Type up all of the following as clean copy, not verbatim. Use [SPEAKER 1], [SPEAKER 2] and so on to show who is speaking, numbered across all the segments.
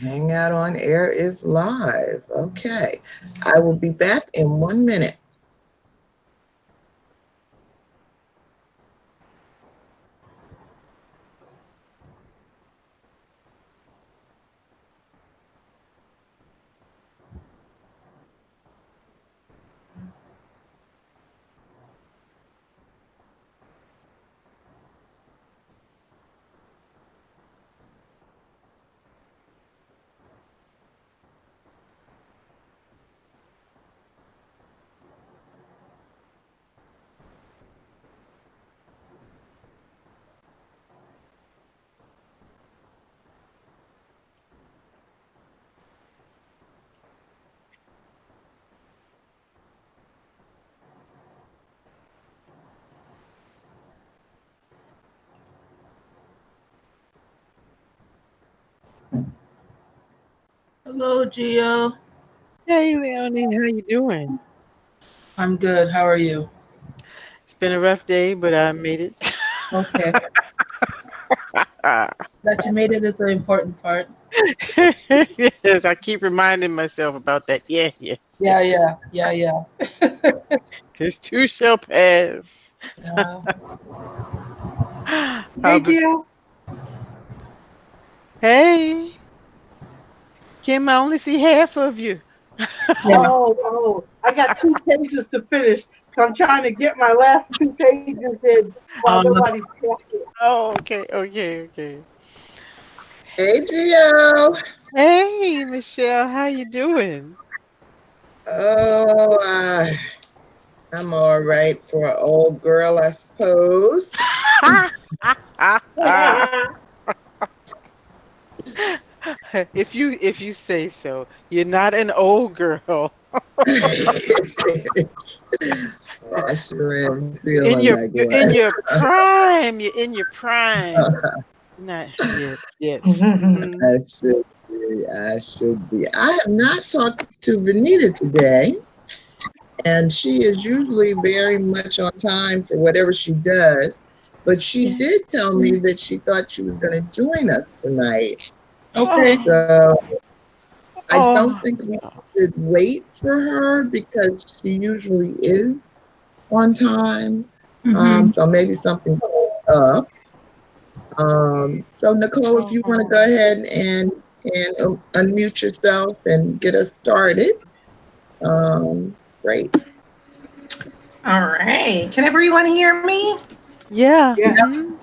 [SPEAKER 1] Hangout on Air is live. Okay. I will be back in 1 minute.
[SPEAKER 2] Hello, Gio.
[SPEAKER 3] Hey, Leonie, how you doing?
[SPEAKER 2] I'm good. How are you?
[SPEAKER 3] It's been a rough day, but I made it.
[SPEAKER 2] Okay. That you made it is the important part.
[SPEAKER 3] Yes, I keep reminding myself about that. Yeah, yes,
[SPEAKER 2] Yeah,
[SPEAKER 3] yes.
[SPEAKER 2] yeah, yeah, yeah.
[SPEAKER 3] This too shall pass.
[SPEAKER 2] Yeah.
[SPEAKER 3] How
[SPEAKER 4] Hey,
[SPEAKER 3] about,
[SPEAKER 4] Jill.
[SPEAKER 3] hey, Kim, I only see half of you.
[SPEAKER 2] Yeah.
[SPEAKER 4] Oh, I got 2 pages to finish, so I'm trying to get my last 2 pages in while
[SPEAKER 2] Um,
[SPEAKER 4] nobody's talking.
[SPEAKER 3] Oh, okay, okay, okay.
[SPEAKER 1] Hey, Gio.
[SPEAKER 3] Hey, Michelle, how you doing?
[SPEAKER 1] Oh, I'm all right for an old girl, I suppose.
[SPEAKER 3] If you say so, you're not an old girl.
[SPEAKER 1] I sure am
[SPEAKER 3] In
[SPEAKER 1] feeling
[SPEAKER 3] your
[SPEAKER 1] like
[SPEAKER 3] you're in
[SPEAKER 1] one.
[SPEAKER 3] your prime. You're in your prime. Not yes, yes. Hmm.
[SPEAKER 1] I should be. I should be. I have not talked to Venita today, and she is usually very much on time for whatever she does. But she
[SPEAKER 3] Yeah.
[SPEAKER 1] did tell me that she thought she was going to join us tonight.
[SPEAKER 2] okay.
[SPEAKER 3] Oh,
[SPEAKER 1] So I don't
[SPEAKER 3] oh,
[SPEAKER 1] think we should wait for her because she usually is on time.
[SPEAKER 2] Mm-hmm.
[SPEAKER 1] So maybe something up. So Nicole, if you want to go
[SPEAKER 3] oh.
[SPEAKER 1] ahead and unmute yourself and get us started, great.
[SPEAKER 5] All right. Can everyone hear me?
[SPEAKER 3] Yeah.
[SPEAKER 4] Yeah.
[SPEAKER 3] Hmm.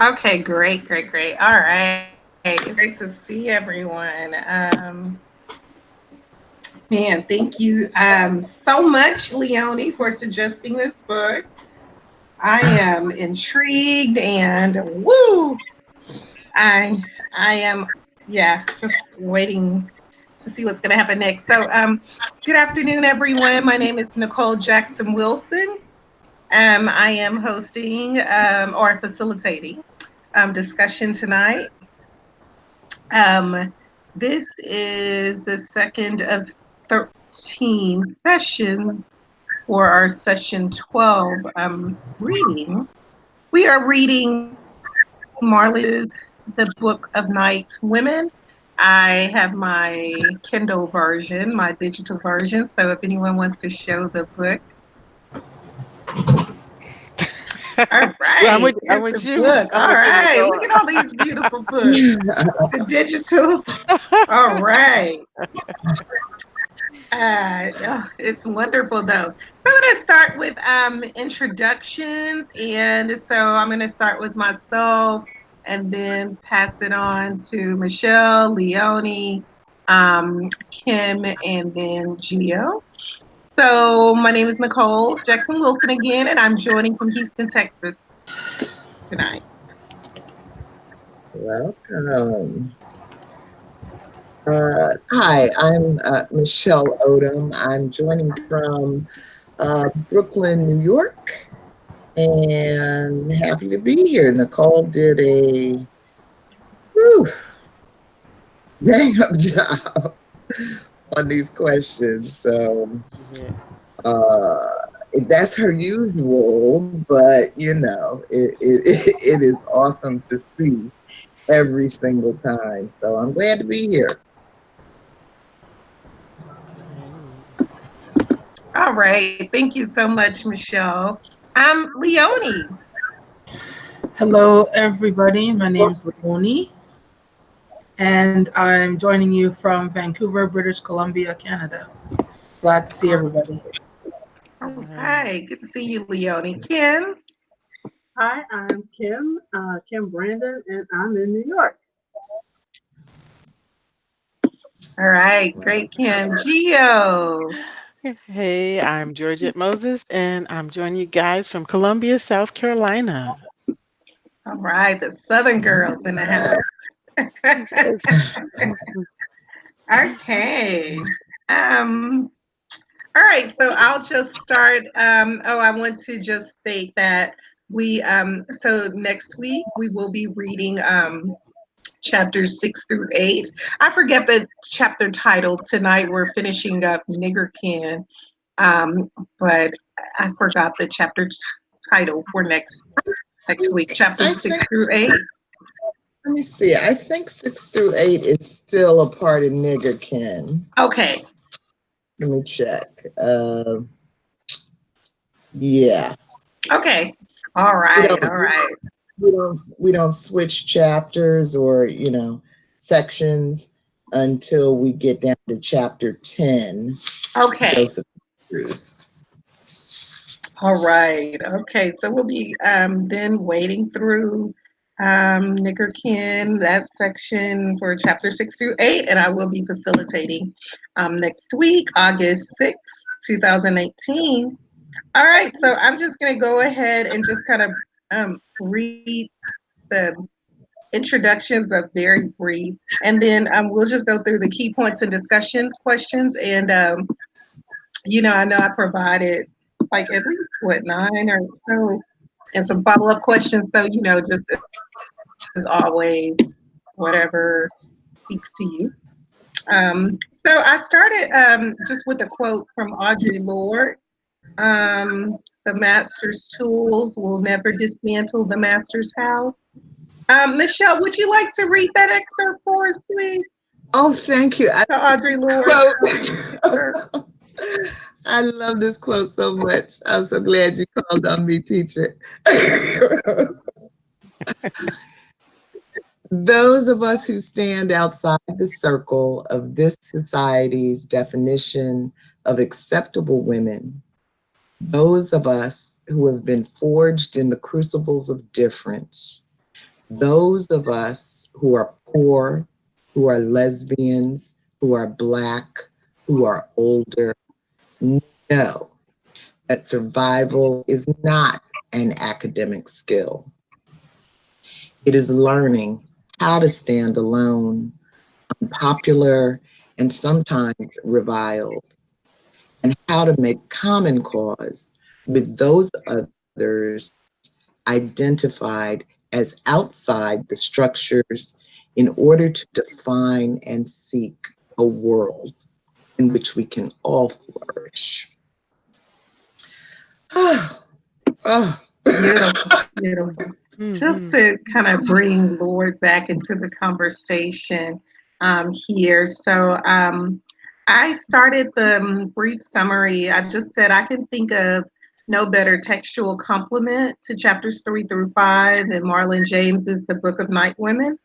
[SPEAKER 5] Okay, great, great, great. All right. It's great to see everyone. Man, thank you so much, Leonie, for suggesting this book. I am intrigued and woo! I I am just waiting to see what's gonna happen next. So good afternoon, everyone. My name is Nicole Jackson Wilson. I am hosting or facilitating discussion tonight. Um, this is the second of 13 sessions for our session 12 reading. We are reading Marlon James's The Book of Night Women. I have my Kindle version, my digital version. So if anyone wants to show the book, all
[SPEAKER 3] Well, I'm
[SPEAKER 5] right,
[SPEAKER 3] with I'm
[SPEAKER 5] here's the
[SPEAKER 3] with you.
[SPEAKER 5] book.
[SPEAKER 3] I'm
[SPEAKER 5] All
[SPEAKER 3] with you,
[SPEAKER 5] right,
[SPEAKER 3] Nicole.
[SPEAKER 5] look at all these beautiful books. The digital. All right. It's wonderful though. So I'm going to start with introductions, and so I'm going to start with myself, and then pass it on to Michelle, Leonie, Kim, and then Gio. So my name is Nicole Jackson Wilson again, and I'm joining from Houston, Texas tonight.
[SPEAKER 1] Welcome. Hi, I'm Michelle Odom. I'm joining from Brooklyn, New York, and happy to be here. Nicole did a whew, bang up job on these questions. So
[SPEAKER 3] Yeah.
[SPEAKER 1] uh, that's her usual, but it is awesome to see. every single time. So I'm glad to be here.
[SPEAKER 5] All right. Thank you so much, Michelle. Leonie.
[SPEAKER 2] Hello, everybody. My name is Leonie, and I'm joining you from Vancouver, British Columbia, Canada. Glad to see everybody.
[SPEAKER 5] All right. Good to see you, Leonie. Kim.
[SPEAKER 4] Hi, I'm Kim Brandon, and I'm in New York.
[SPEAKER 5] All right. Great, Kim. Geo.
[SPEAKER 3] Hey, I'm Georgette Moses, and I'm joining you guys from Columbia, South Carolina.
[SPEAKER 5] All right. The Southern girls in the house. Okay. All right, so I'll just start. I want to just state that so next week we will be reading chapters 6 through 8. I forget the chapter title. Tonight we're finishing up Niggerkin, but I forgot the chapter title for next week, chapters 6 through 8.
[SPEAKER 1] Let me see. I think 6 through 8 is still a part of Niggerkin.
[SPEAKER 5] Okay.
[SPEAKER 1] Let me check. Yeah.
[SPEAKER 5] Okay. All right. All right.
[SPEAKER 1] We don't switch chapters or sections until we get down to chapter 10.
[SPEAKER 5] Okay.
[SPEAKER 1] Joseph Cruz.
[SPEAKER 5] All right. Okay. So we'll be then wading through Niggerkin, that section for chapter 6 through 8, and I will be facilitating next week, August 6th, 2018. All right. So I'm just going to go ahead and just kind of read the introductions of very brief, and then we'll just go through the key points and discussion questions. And, I know I provided like at least 9 or so and some follow-up questions. So, just as always, whatever speaks to you. So I started just with a quote from Audre Lorde. The master's tools will never dismantle the master's house. Michelle, would you like to read that excerpt for us, please?
[SPEAKER 1] Oh, thank you.
[SPEAKER 5] Audre Lorde.
[SPEAKER 1] I love this quote so much. I'm so glad you called on me, teacher. Those of us who stand outside the circle of this society's definition of acceptable women, those of us who have been forged in the crucibles of difference, those of us who are poor, who are lesbians, who are Black, who are older, know that survival is not an academic skill. It is learning how to stand alone, unpopular, and sometimes reviled, and how to make common cause with those others identified as outside the structures in order to define and seek a world in which we can all flourish.
[SPEAKER 5] Beautiful. Just to kind of bring Lorde back into the conversation here. So I started the brief summary. I just said I can think of no better textual complement to chapters 3 through 5 than Marlon James's The Book of NightWomen.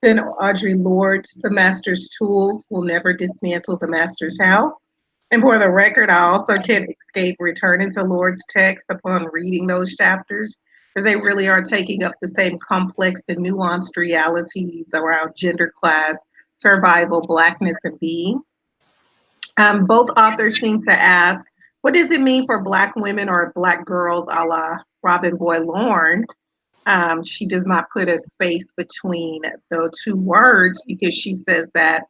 [SPEAKER 5] Then Audre Lorde's The Master's Tools Will Never Dismantle the Master's House. And for the record, I also can't escape returning to Lorde's text upon reading those chapters, because they really are taking up the same complex and nuanced realities around gender, class, survival, Blackness, and being. Both authors seem to ask, what does it mean for Black women or Black girls, a la Robin Boy Lorne? She does not put a space between the two words, because she says that,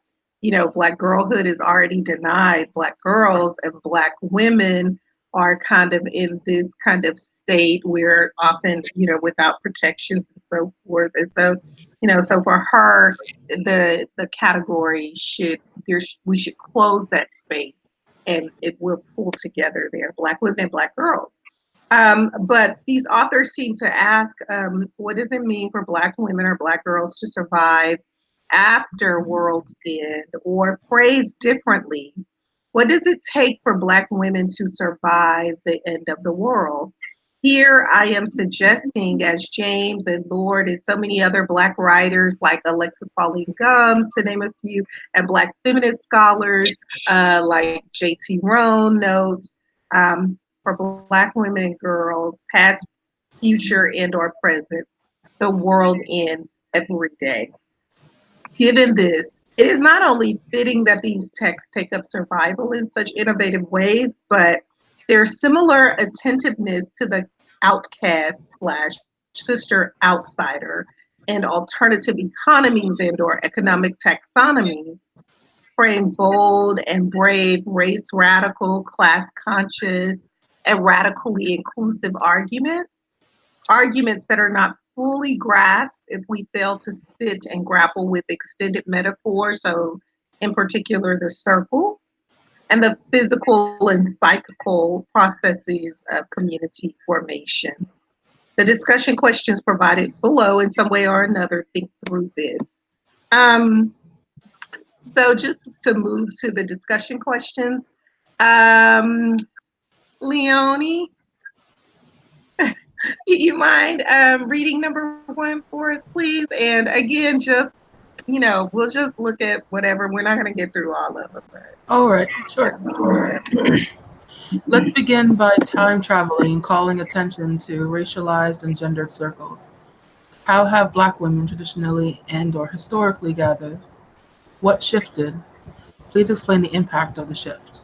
[SPEAKER 5] Black girlhood is already denied Black girls, and Black women are kind of in this kind of state where often, without protections and so forth. And so, so for her, the category we should close that space, and it will pull together there, Black women and Black girls. But these authors seem to ask, what does it mean for Black women or Black girls to survive after world's end? Or phrased differently, what does it take for Black women to survive the end of the world? Here I am suggesting, as James and Lord and so many other Black writers like Alexis Pauline Gumbs, to name a few, and Black feminist scholars like J.T. Rohn notes, for Black women and girls, past, future, and or present, the world ends every day. Given this, it is not only fitting that these texts take up survival in such innovative ways, but their similar attentiveness to the outcast slash sister outsider and alternative economies and or economic taxonomies frame bold and brave race radical, class conscious, and radically inclusive arguments that are not fully grasped if we fail to sit and grapple with extended metaphors, so in particular the circle, and the physical and psychical processes of community formation. The discussion questions provided below in some way or another think through this. So just to move to the discussion questions, Leonie, do you mind reading number one for us, please? And again, just, we'll just look at whatever. We're not going to get through all of them. But,
[SPEAKER 2] All right, sure. Let's begin by time traveling and calling attention to racialized and gendered circles. How have Black women traditionally and or historically gathered? What shifted? Please explain the impact of the shift.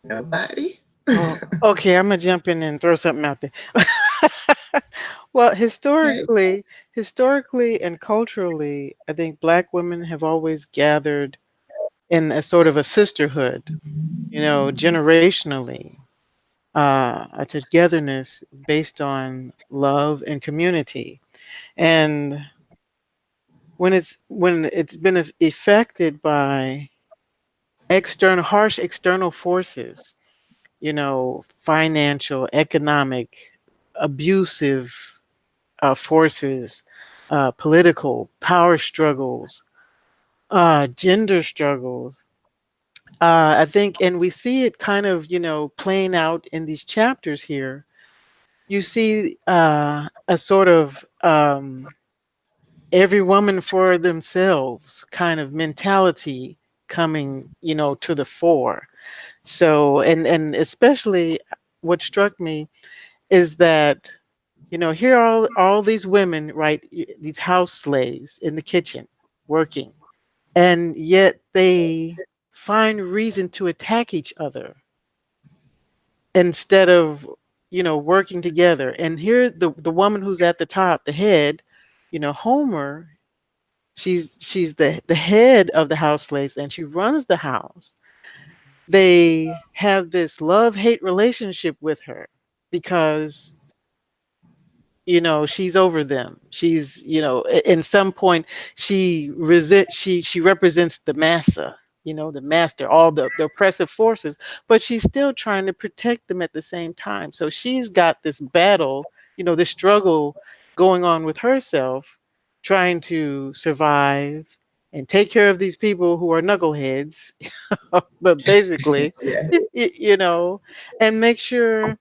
[SPEAKER 1] Nobody?
[SPEAKER 3] Oh, okay, I'm gonna jump in and throw something out there. Well,
[SPEAKER 1] Okay.
[SPEAKER 3] historically and culturally, I think Black women have always gathered in a sort of a sisterhood, generationally, a togetherness based on love and community. And when it's been affected by harsh external forces, financial, economic, abusive forces, political power struggles, gender struggles. I think, and we see it kind of, playing out in these chapters here. You see a sort of every woman for themselves kind of mentality coming, to the fore. So, and especially what struck me is that, here are all these women, right? These house slaves in the kitchen working, and yet they find reason to attack each other instead of, working together. And here, the woman who's at the top, the head, Homer, she's the head of the house slaves, and she runs the house. They have this love-hate relationship with her because she's over them. She's, in some point, she represents the massa, the master, all the oppressive forces, but she's still trying to protect them at the same time. So she's got this battle, this struggle going on with herself, trying to survive and take care of these people who are knuckleheads, but basically,
[SPEAKER 1] Yeah.
[SPEAKER 3] you know, and make sure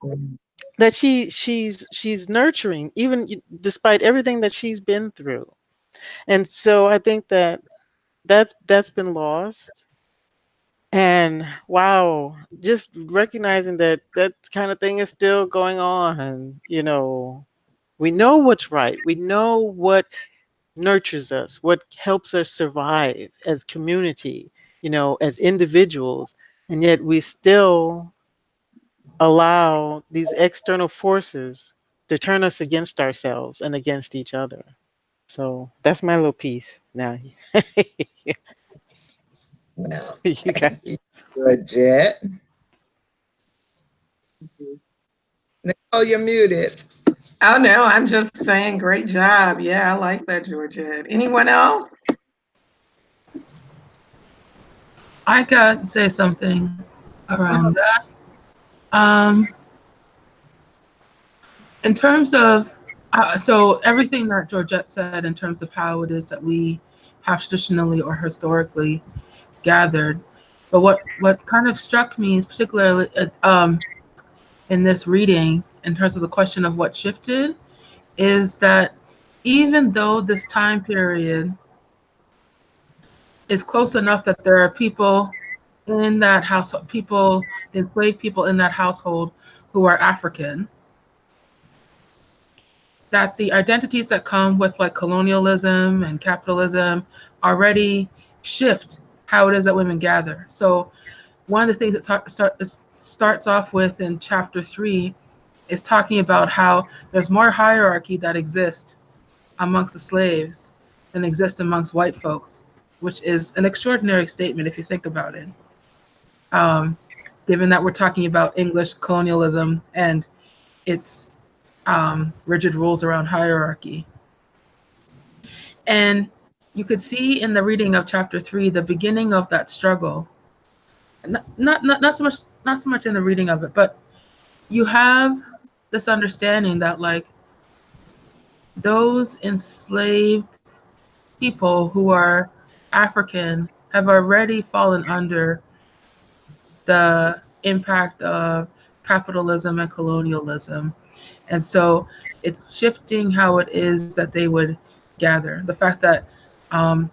[SPEAKER 3] that she's nurturing, even despite everything that she's been through. And so I think that that's been lost. And wow, just recognizing that that kind of thing is still going on. We know what's right, we know what nurtures us, what helps us survive as community, as individuals, and yet we still allow these external forces to turn us against ourselves and against each other. So that's my little piece. Now,
[SPEAKER 1] Well,
[SPEAKER 3] you got.
[SPEAKER 1] thank you, Georgette. Nicole, you're muted.
[SPEAKER 5] Oh no, I'm just saying, great job. Yeah, I like that, Georgette. Anyone else?
[SPEAKER 2] I got say something around that. Um, in terms of, so everything that Georgette said in terms of how it is that we have traditionally or historically gathered, but what kind of struck me is particularly in this reading, in terms of the question of what shifted, is that even though this time period is close enough that there are people in that household, people, the enslaved people in that household who are African, that the identities that come with like colonialism and capitalism already shift how it is that women gather. So one of the things that starts off with in chapter 3 is talking about how there's more hierarchy that exists amongst the slaves than exists amongst white folks, which is an extraordinary statement if you think about it. Given that we're talking about English colonialism and its rigid rules around hierarchy. And you could see in the reading of chapter 3 the beginning of that struggle. Not so much in the reading of it, but you have this understanding that like those enslaved people who are African have already fallen under the impact of capitalism and colonialism. And so it's shifting how it is that they would gather. The fact that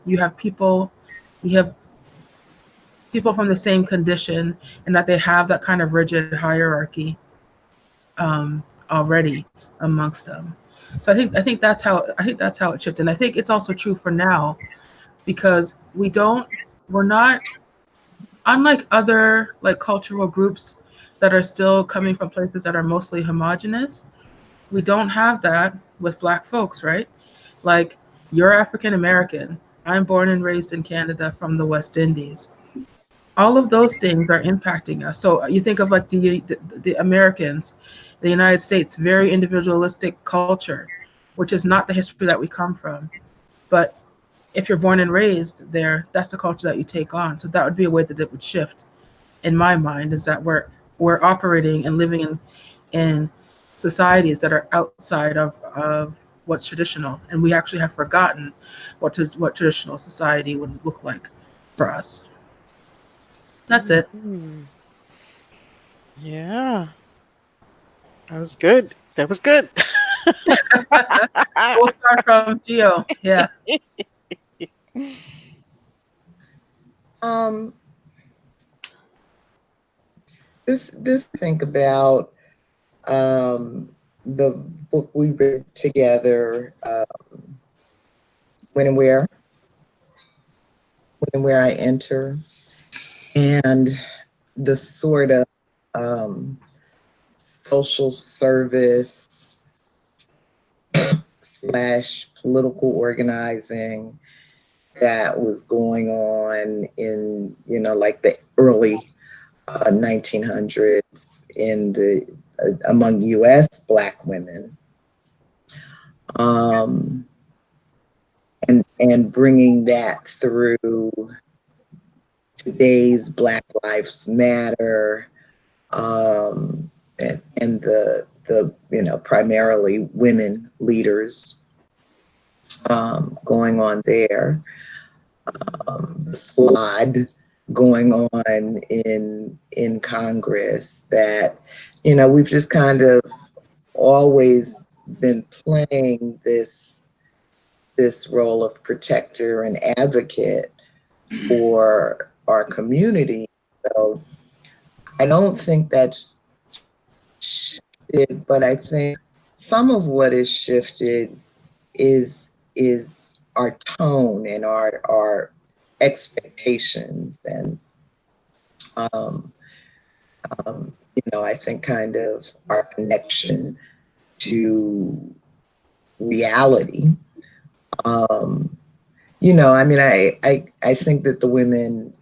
[SPEAKER 2] you have people from the same condition and that they have that kind of rigid hierarchy already amongst them. So I think that's how it shifted. And I think it's also true for now because we're not, unlike other like cultural groups that are still coming from places that are mostly homogenous, we don't have that with Black folks, right? Like, you're African American. I'm born and raised in Canada from the West Indies. All of those things are impacting us. So you think of like the Americans, the United States, very individualistic culture, which is not the history that we come from. But if you're born and raised there, that's the culture that you take on. So that would be a way that it would shift, in my mind, is that we're operating and living in societies that are outside of what's traditional, and we actually have forgotten what traditional society would look like for us. That's it.
[SPEAKER 3] Mm-hmm. Yeah, that was good. That was good.
[SPEAKER 2] We'll start from Geo. Yeah.
[SPEAKER 1] Um, this think about the book we read together, When and Where I Enter, and the sort of social service / political organizing that was going on in, like the early 1900s in the among U.S. Black women, and bringing that through today's Black Lives Matter, and the primarily women leaders going on there, the squad going on in Congress, that we've just kind of always been playing this role of protector and advocate for our community. So I don't think that's shifted, but I think some of what is shifted is our tone and our expectations, and I think kind of our connection to reality. I mean, I think that the women,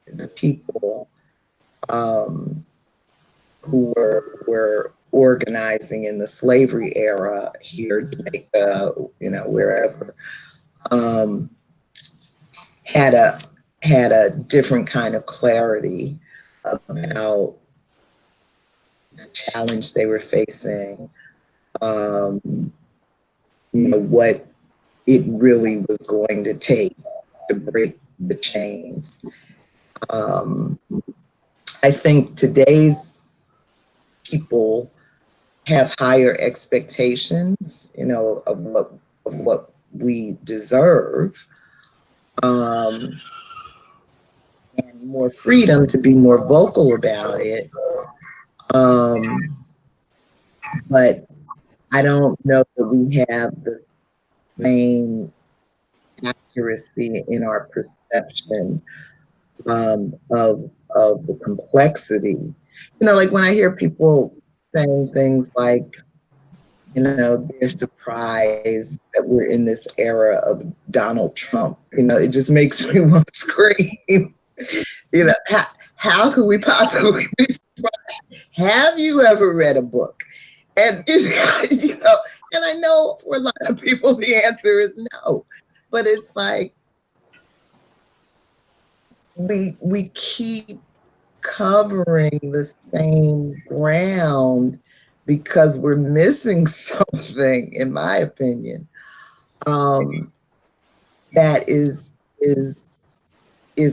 [SPEAKER 1] the people who were organizing in the slavery era here, Jamaica, wherever, had a different kind of clarity about the challenge they were facing, what it really was going to take to break the chains. I think today's people have higher expectations, of what we deserve, and more freedom to be more vocal about it. But I don't know that we have the same accuracy in our perception of the complexity. Like when I hear people saying things like, they're surprised that we're in this era of Donald Trump. It just makes me want to scream. How could we possibly be surprised? Have you ever read a book? And and I know for a lot of people the answer is no, but it's like we keep covering the same ground because we're missing something, in my opinion, that is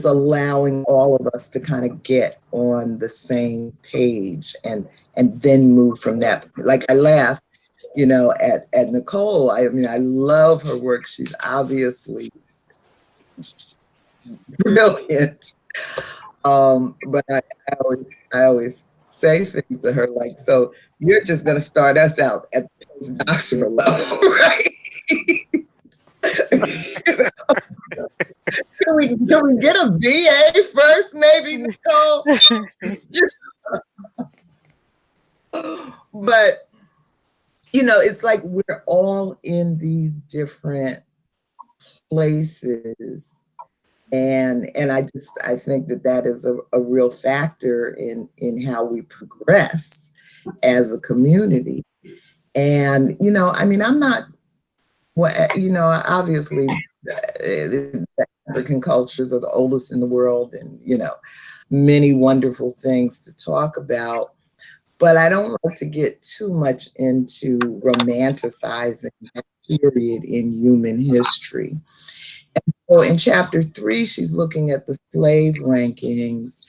[SPEAKER 1] allowing all of us to kind of get on the same page and then move from that. Like I laugh, at Nicole. I mean, I love her work. She's obviously brilliant. But I always say things to her like, so you're just gonna start us out at the postdoctoral level, right? Can we get a BA first, maybe, Nicole? But it's like we're all in these different places. And I think that is a real factor in how we progress as a community. And, I mean, I'm not, obviously the African cultures are the oldest in the world and, many wonderful things to talk about. But I don't like to get too much into romanticizing that period in human history. So in chapter 3, she's looking at the slave rankings,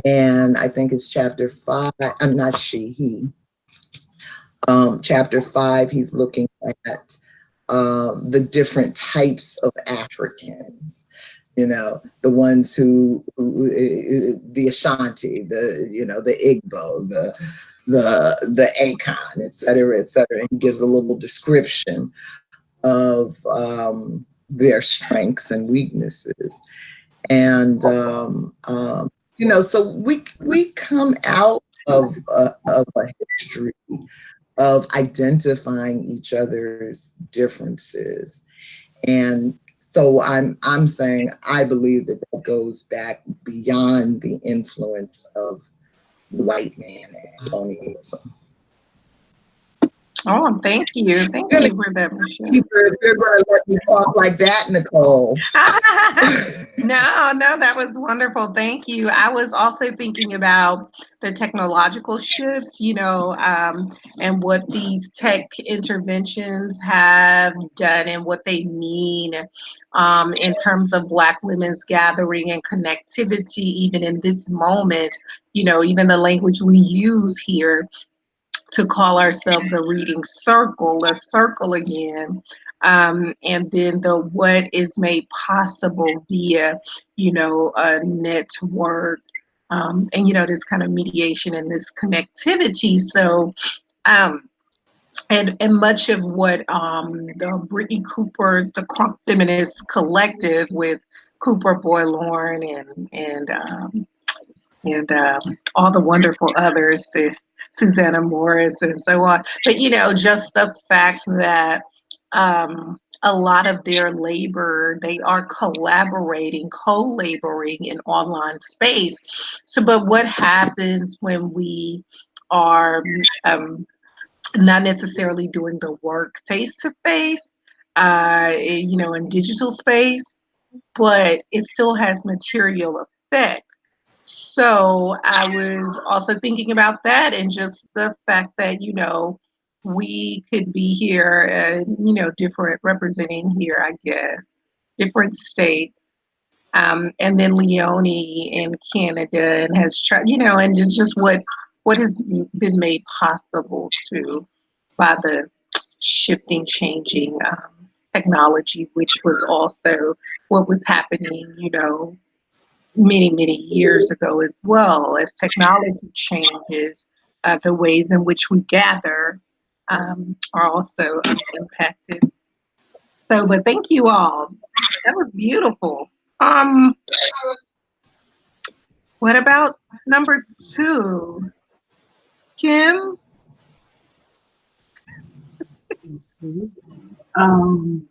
[SPEAKER 1] and I think it's chapter 5. I'm not he. Chapter 5, he's looking at the different types of Africans. The ones who the Ashanti, the Igbo, the Akan, et cetera, et cetera. And he gives a little description of their strengths and weaknesses. And, so we come out of a history of identifying each other's differences. And so I'm saying I believe that goes back beyond the influence of the white man and colonialism.
[SPEAKER 5] Oh, thank you. Thank you for that, Michelle.
[SPEAKER 1] You're going to let me talk like that, Nicole.
[SPEAKER 5] No, that was wonderful. Thank you. I was also thinking about the technological shifts, and what these tech interventions have done and what they mean in terms of Black women's gathering and connectivity, even in this moment, even the language we use here to call ourselves a reading circle, a circle again. And then the what is made possible via, a network, and, this kind of mediation and this connectivity. So, and much of what the Brittany Cooper's, the Crunk Feminist Collective with Cooper Boy Lauren and all the wonderful others, to Susanna Morris and so on. But, just the fact that a lot of their labor, they are collaborating, co-laboring in online space. So, but what happens when we are not necessarily doing the work face to face, in digital space, but it still has material effect. So I was also thinking about that and just the fact that, we could be here and, different representing here, I guess, different states. And then Leonie in Canada and has tried, and just what has been made possible too by the shifting, changing technology, which was also what was happening, many, many years ago as well. As technology changes, the ways in which we gather are also impacted. So, but thank you all. That was beautiful. Um, what about number 2? Kim?
[SPEAKER 6] Um,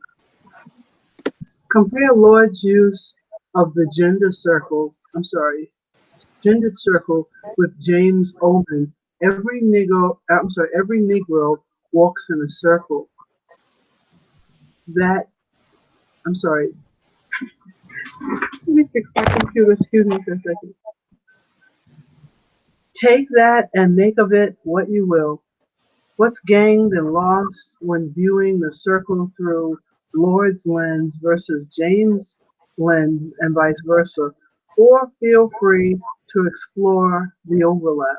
[SPEAKER 6] compare Lord's use of the gendered circle with James Oldham. Every Negro walks in a circle. That, I'm sorry. Let me fix my computer. Excuse me for a second. Take that and make of it what you will. What's gained and lost when viewing the circle through Lord's lens versus James' lens and vice versa? Or feel free to explore the overlap.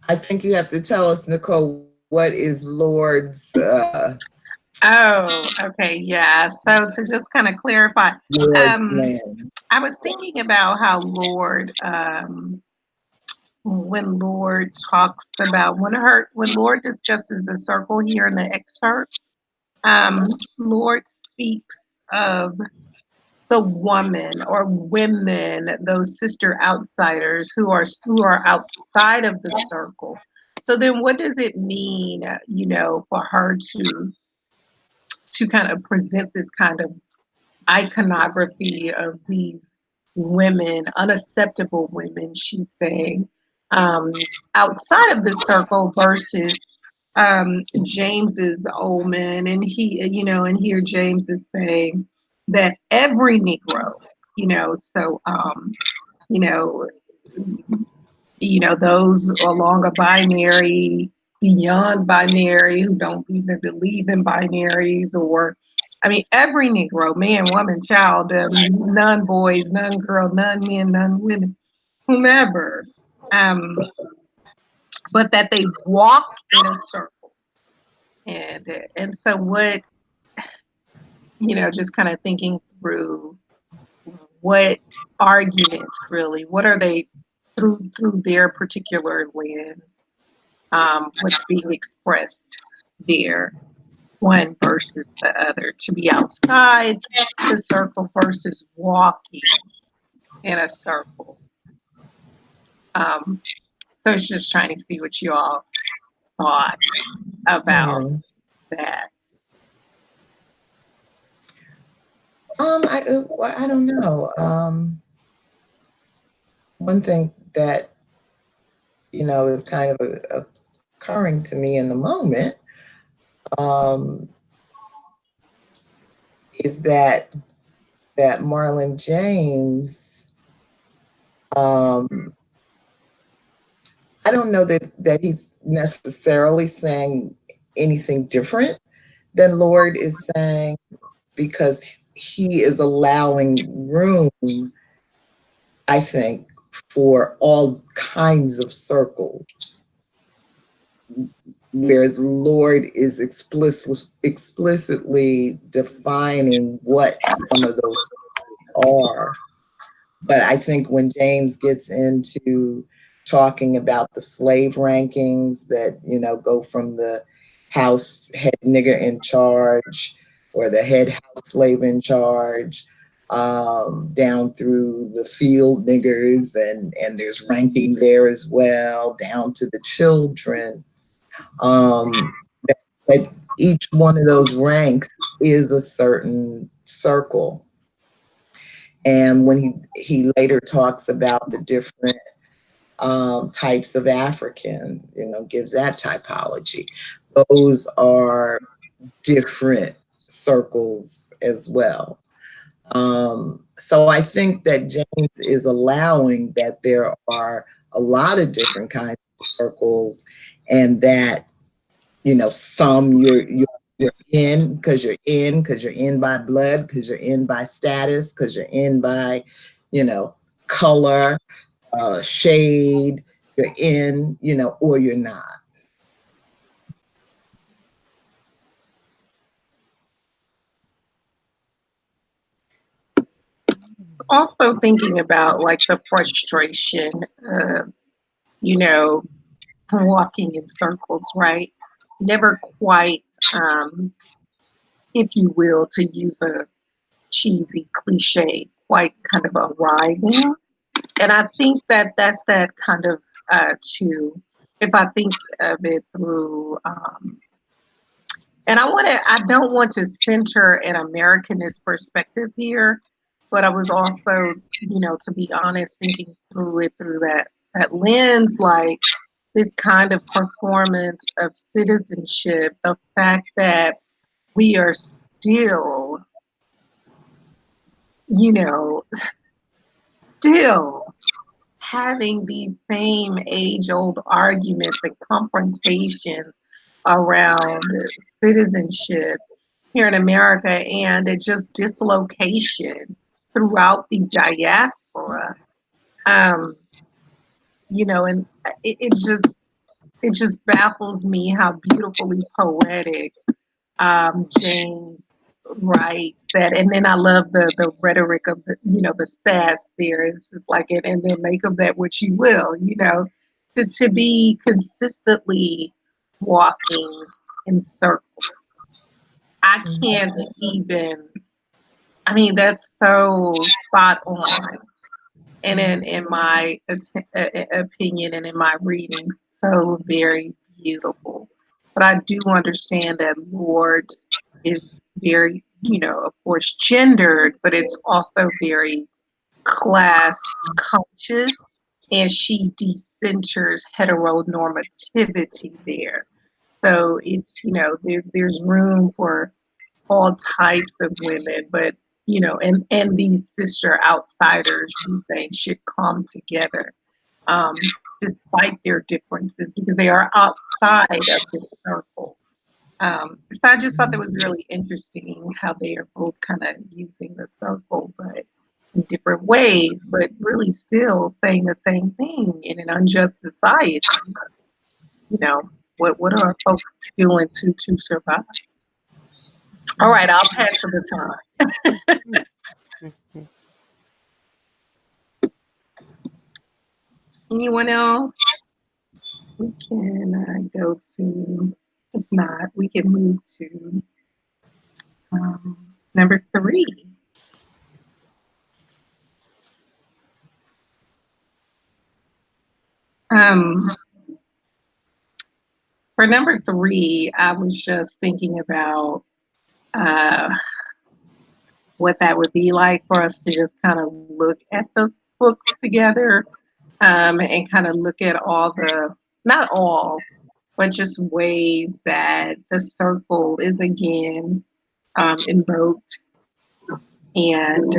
[SPEAKER 1] I think you have to tell us, Nicole, what is Lord's
[SPEAKER 5] Oh, okay, yeah. So to just kind of clarify,
[SPEAKER 1] Lord's
[SPEAKER 5] um,
[SPEAKER 1] plan?
[SPEAKER 5] I was thinking about how Lord, when Lord talks about when Lord discusses the circle here in the excerpt, Lord speaks of the woman or women, those sister outsiders who are outside of the circle. So then, what does it mean, for her to kind of present this kind of iconography of these women, unacceptable women, she's saying, outside of the circle versus James's Omen, and and here James is saying that every Negro, so you know, those along a binary, beyond binary, who don't even believe in binaries, or I mean, every Negro, man, woman, child, none boys, none girl, none men, none women, whomever, but that they walk in a circle. And so what, just kind of thinking through what arguments really, what are they through their particular lens, what's being expressed there, one versus the other, to be outside the circle versus walking in a circle. So it's just trying to see what you all thought about that.
[SPEAKER 1] I don't know. One thing that is kind of occurring to me in the moment is that Marlon James, I don't know that he's necessarily saying anything different than Lord is saying, because he is allowing room, I think, for all kinds of circles, whereas Lord is explicitly defining what some of those are. But I think when James gets into talking about the slave rankings that, go from the house head nigger in charge or the head house slave in charge, down through the field niggers, and there's ranking there as well, down to the children. But each one of those ranks is a certain circle. And when he later talks about the different types of Africans, gives that typology. Those are different circles as well. So I think that James is allowing that there are a lot of different kinds of circles, and that, some you're in because you're in by blood, because you're in by status, because you're in by, color, shade, you're in, or you're not.
[SPEAKER 5] Also thinking about like the frustration of, walking in circles, right? Never quite, if you will, to use a cheesy cliche, quite kind of arriving. And I think that that's that kind of too, if I think of it through, and I don't want to center an Americanist perspective here, but I was also, to be honest, thinking through it through that lens, like this kind of performance of citizenship, the fact that we are still, still having these same age-old arguments and confrontations around citizenship here in America, and it just dislocation throughout the diaspora. And it just baffles me how beautifully poetic James writes that. And then I love the rhetoric of the sass there. It's just like it, and then make of that what you will, to be consistently walking in circles. I can't even, I mean, that's so spot on. And in my opinion and in my reading, so very beautiful. But I do understand that Lord is very, of course, gendered, but it's also very class conscious, and she decenters heteronormativity there. So it's, there's room for all types of women, but and these sister outsiders, she's saying, should come together, um, despite their differences, because they are outside of this circle. So I just thought that was really interesting how they are both kind of using the circle, but in different ways, but really still saying the same thing in an unjust society. What are folks doing to survive? All right, I'll pass the baton. Anyone else? We can go to, if not, we can move to number 3. For number 3, I was just thinking about what that would be like for us to just kind of look at the books together, and kind of look at all the, not all, but just ways that the circle is again invoked, and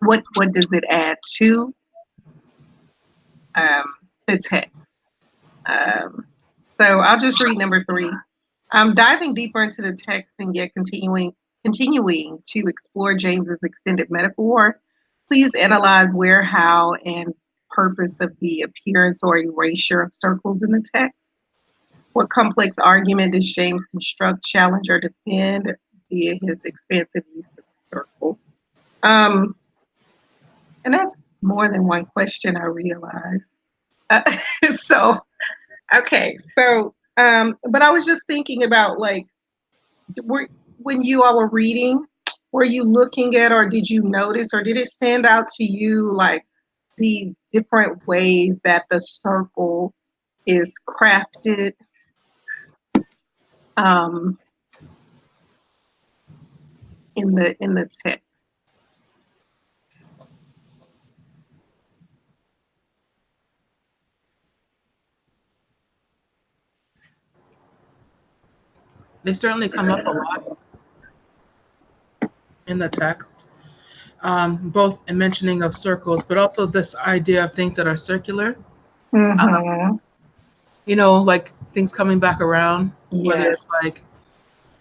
[SPEAKER 5] what does it add to the text. So I'll just read number 3. Diving deeper into the text and yet continuing to explore James's extended metaphor, please analyze where, how, and purpose of the appearance or erasure of circles in the text. What complex argument does James construct, challenge, or defend via his expansive use of the circle? And that's more than one question, I realize. So, okay, so, but I was just thinking about, like, when you all were reading, were you looking at, or did you notice, or did it stand out to you, like these different ways that the circle is crafted in the text?
[SPEAKER 2] They certainly come up a lot in the text, both in mentioning of circles, but also this idea of things that are circular.
[SPEAKER 5] Mm-hmm.
[SPEAKER 2] You know, like things coming back around, whether
[SPEAKER 5] Yes.
[SPEAKER 2] it's like,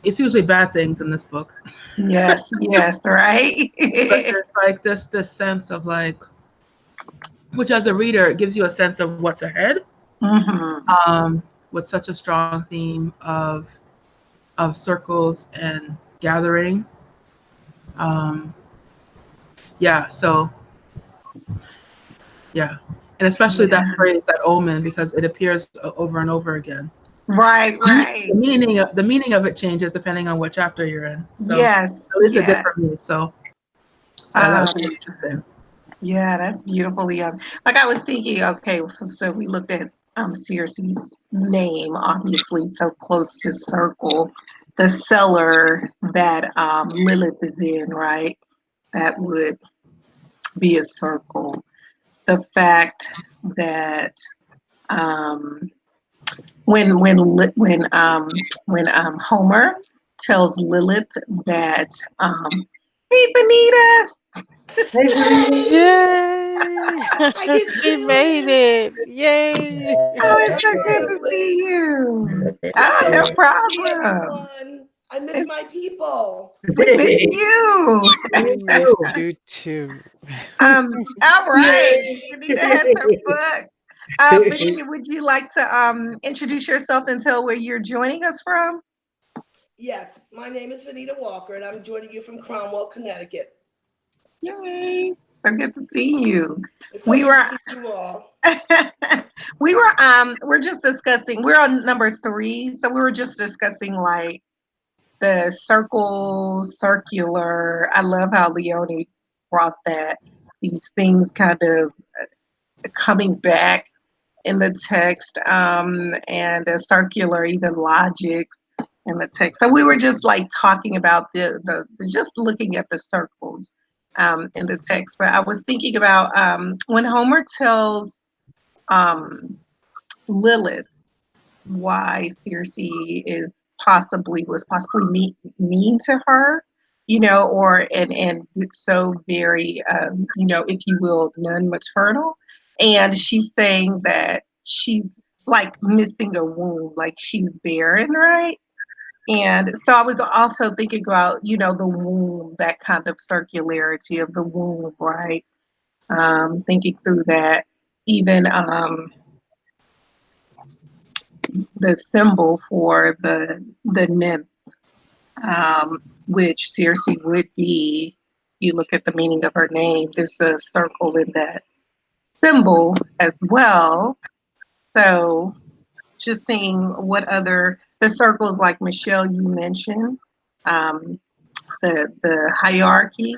[SPEAKER 2] it's usually bad things in this book.
[SPEAKER 5] Yes, yes, right?
[SPEAKER 2] But there's like this sense of like, which as a reader, it gives you a sense of what's ahead,
[SPEAKER 5] Mm-hmm.
[SPEAKER 2] with such a strong theme of circles and gathering. Yeah, so yeah, and especially that
[SPEAKER 5] Yeah.
[SPEAKER 2] phrase, that omen, because it appears over and over again.
[SPEAKER 5] Right, right.
[SPEAKER 2] The meaning of it changes depending on what chapter you're in. So
[SPEAKER 5] Yes,
[SPEAKER 2] at least it did
[SPEAKER 5] yes.
[SPEAKER 2] for me. So yeah, that was really interesting.
[SPEAKER 5] Yeah, that's beautifully like I was thinking, okay, so we looked at Circe's name, obviously so close to circle, the cellar that Lilith is in, right? That would be a circle. The fact that when Homer tells Lilith that hey Venita.
[SPEAKER 6] Hey, Venita.
[SPEAKER 3] Yay!
[SPEAKER 1] I can
[SPEAKER 3] She
[SPEAKER 1] do
[SPEAKER 3] made
[SPEAKER 1] it.
[SPEAKER 3] it. Yay!
[SPEAKER 5] Oh, it's so good to see you.
[SPEAKER 1] It's
[SPEAKER 5] Oh,
[SPEAKER 1] so
[SPEAKER 5] no
[SPEAKER 1] good to see
[SPEAKER 5] problem.
[SPEAKER 1] everyone. I miss
[SPEAKER 5] It's,
[SPEAKER 1] my people.
[SPEAKER 5] we miss you.
[SPEAKER 3] We missed you too.
[SPEAKER 5] All right.
[SPEAKER 6] Yay.
[SPEAKER 5] Venita has her book. Venita, would you like to introduce yourself and tell where you're joining us from?
[SPEAKER 1] Yes, my name is Venita Walker, and I'm joining you from Cromwell, Connecticut.
[SPEAKER 5] Yay. So good to see you.
[SPEAKER 1] It's so
[SPEAKER 5] We
[SPEAKER 1] good
[SPEAKER 5] were
[SPEAKER 1] to see you all.
[SPEAKER 5] we're just discussing, we're on number 3, so we were just discussing like the circle, circular. I love how Leonie brought that, these things kind of coming back in the text, and the circular, even logics in the text. So we were just like talking about the just looking at the circles in the text. But I was thinking about when Homer tells Lilith why Circe was possibly mean to her, you know, or and so very you know, if you will, non-maternal. And she's saying that she's like missing a womb, like she's barren, right? And so I was also thinking about, you know, the womb, that kind of circularity of the womb, right? Thinking through that, even the symbol for the nymph, which Circe would be. You look at the meaning of her name, there's a circle in that symbol as well. So just seeing what other the circles, like Michelle you mentioned, the hierarchy.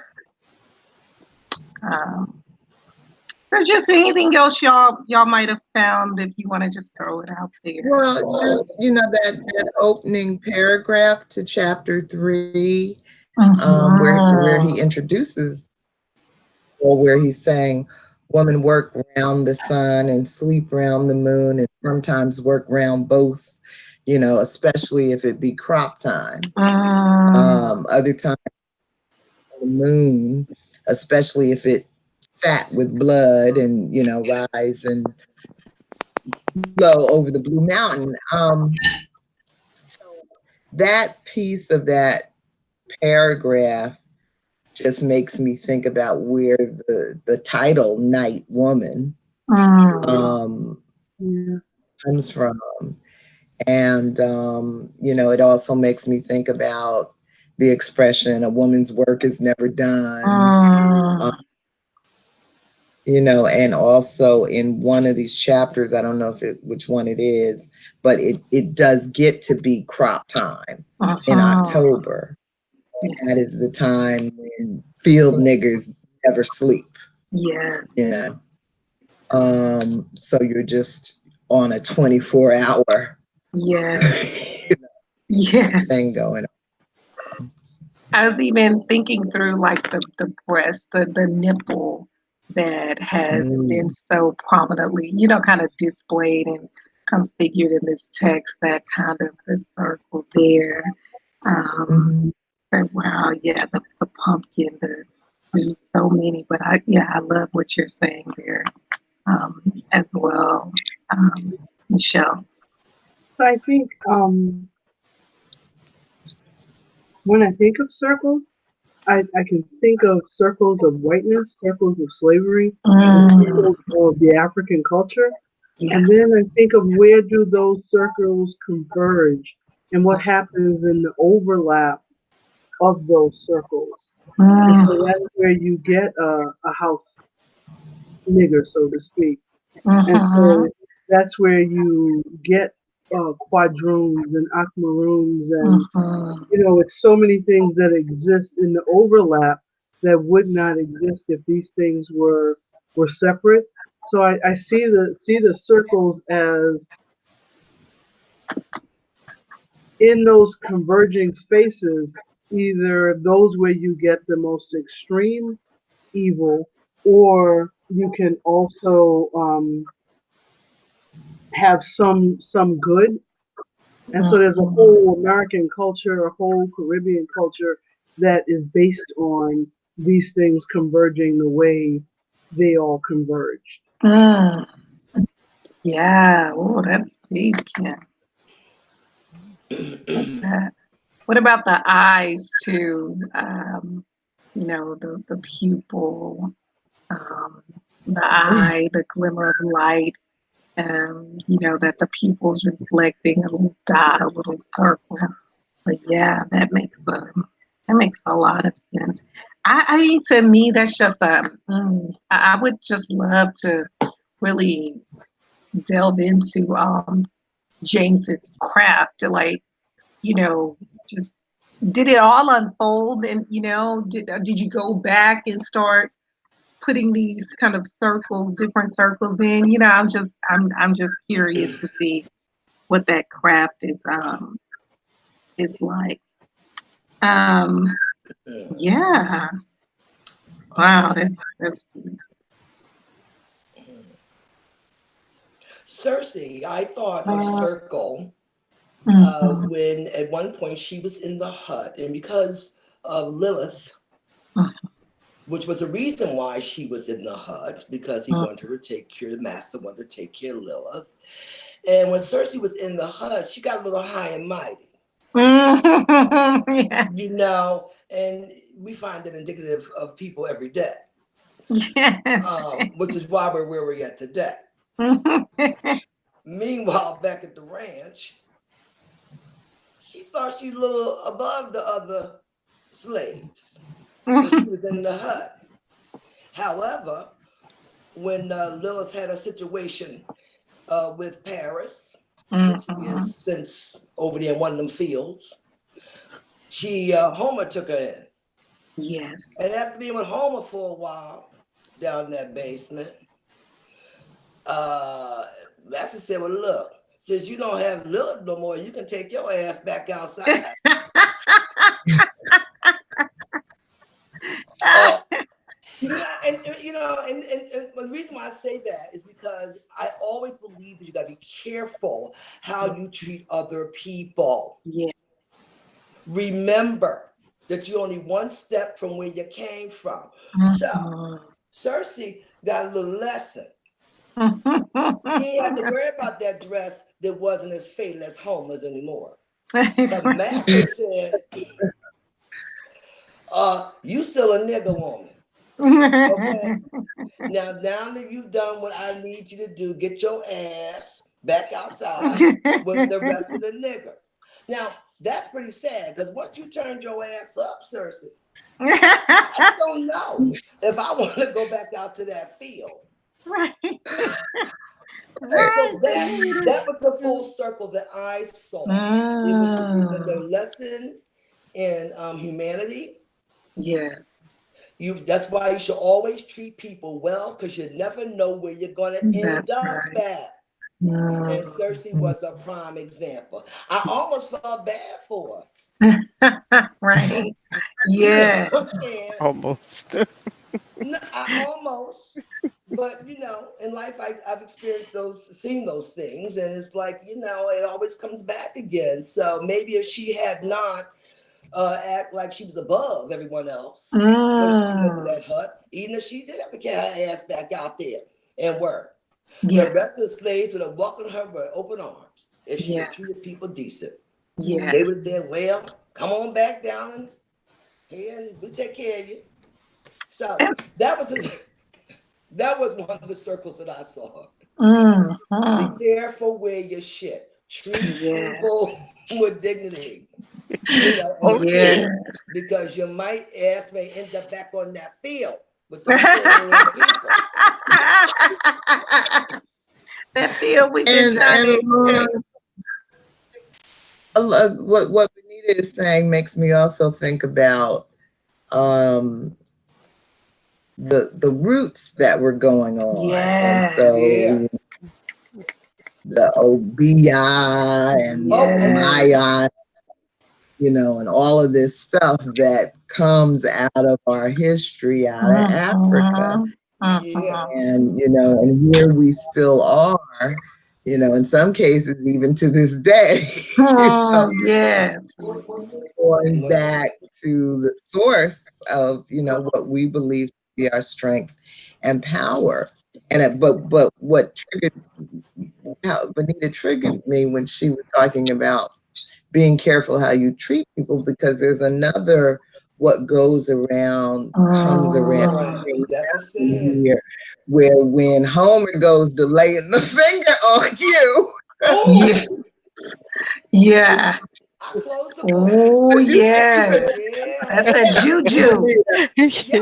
[SPEAKER 5] Um, so just anything else y'all might have found, if you want to just throw it out there.
[SPEAKER 1] Well, just, you know, that opening paragraph to chapter 3, where he introduces, or where he's saying, women work round the sun and sleep round the moon, and sometimes work round both, you know, especially if it be crop time. Other times the moon, especially if it fat with blood and, you know, rise and flow over the blue mountain. So that piece of that paragraph just makes me think about where the title NightWomen comes from. And, you know, it also makes me think about the expression, a woman's work is never done. You know, and also in one of these chapters, I don't know which one it is, but it does get to be crop time in October. that is the time when field niggers never sleep.
[SPEAKER 5] Yes.
[SPEAKER 1] You know, so you're just on a 24-hour thing going on.
[SPEAKER 5] I was even thinking through like the breast, the nipple that has been so prominently, kind of displayed and configured in this text, that kind of the circle there. Wow, yeah, the pumpkin, there's so many, but I love what you're saying there as well, Michelle.
[SPEAKER 6] I think when I think of circles, I can think of circles of whiteness, circles of slavery, circles of the African culture.
[SPEAKER 5] Yes.
[SPEAKER 6] And then I think of where do those circles converge and what happens in the overlap of those circles. And so that's where you get a house nigger, so to speak. And so that's where you get quadroons and aquamaroons and it's so many things that exist in the overlap that would not exist if these things were separate. So I see the circles as in those converging spaces, either those where you get the most extreme evil, or you can also have some good. And so there's a whole American culture, a whole Caribbean culture that is based on these things converging the way they all converged.
[SPEAKER 5] Yeah. Oh, that's deep, Kim. What about the eyes too? The pupil, the eye, the glimmer of light, that the pupil's reflecting a little dot, a little circle. But yeah, that makes a lot of sense. I mean, to me, that's just I would just love to really delve into James's craft to just did it all unfold, and did you go back and start putting these kind of different circles in? I'm just curious to see what that craft is like. Yeah. Wow, that's
[SPEAKER 7] Cersei, I thought of circle when at one point she was in the hut, and because of Lilith, which was the reason why she was in the hut, because he wanted her to take care, the master wanted to take care of Lilith. And when Cersei was in the hut, she got a little high and mighty. Yeah. And we find it indicative of people every day. Which is why we're where we're at today. Meanwhile, back at the ranch, she thought she was a little above the other slaves when she was in the hut. However, when Lilith had a situation with Paris, which is since over there in one of them fields, Homer took her in.
[SPEAKER 5] Yes.
[SPEAKER 7] And after being with Homer for a while down in that basement, Master said, well, look, since you don't have Lilith no more, you can take your ass back outside. And the reason why I say that is because I always believe that you got to be careful how you treat other people.
[SPEAKER 5] Yeah.
[SPEAKER 7] Remember that you're only one step from where you came from. So Cersei got a little lesson. He ain't had to worry about that dress that wasn't as fatal as Homer's anymore. The master said, you still a nigger woman. Okay. Now that you've done what I need you to do, get your ass back outside with the rest of the nigger. Now, that's pretty sad, because once you turned your ass up, Cersei, I don't know if I want to go back out to that field.
[SPEAKER 5] Right.
[SPEAKER 7] So that was the full circle that I saw. It was a lesson in humanity.
[SPEAKER 5] Yeah.
[SPEAKER 7] That's why you should always treat people well, because you never know where you're gonna end
[SPEAKER 5] That's
[SPEAKER 7] up
[SPEAKER 5] right.
[SPEAKER 7] at. And Cersei was a prime example. I almost felt bad for her.
[SPEAKER 5] Right.
[SPEAKER 7] You know
[SPEAKER 5] Yeah.
[SPEAKER 7] what I'm saying?
[SPEAKER 3] Almost.
[SPEAKER 7] No, I almost. But in life, I've experienced seen those things, and it's like it always comes back again. So maybe if she had not act like she was above everyone else, because she went to that hut, even if she did have to carry her ass back out there and work, the rest of the slaves would have welcomed her with open arms if she would have treated people decent.
[SPEAKER 5] Yeah.
[SPEAKER 7] They would say, "Well, come on back down here, and we'll take care of you." So that was one of the circles that I saw. Be careful where you shit. Treat people with dignity. And with
[SPEAKER 3] Okay.
[SPEAKER 7] care, because your ass may end up back on that field with those same people.
[SPEAKER 5] That field we've been
[SPEAKER 1] And
[SPEAKER 5] trying to.
[SPEAKER 1] what Venita is saying makes me also think about the roots that were going on. And so the Obeah and Myal, and all of this stuff that comes out of our history out of Africa.
[SPEAKER 7] Yeah.
[SPEAKER 1] And, and here we still are, in some cases, even to this day, going back to the source of, what we believe to be our strength and power. And but what Venita triggered me when she was talking about being careful how you treat people, because there's another what goes around comes around
[SPEAKER 7] That's a saying.
[SPEAKER 1] here, where when Homer goes to laying the finger on you.
[SPEAKER 5] Yeah.
[SPEAKER 7] I closed the book.
[SPEAKER 5] Oh, yeah. That's a juju.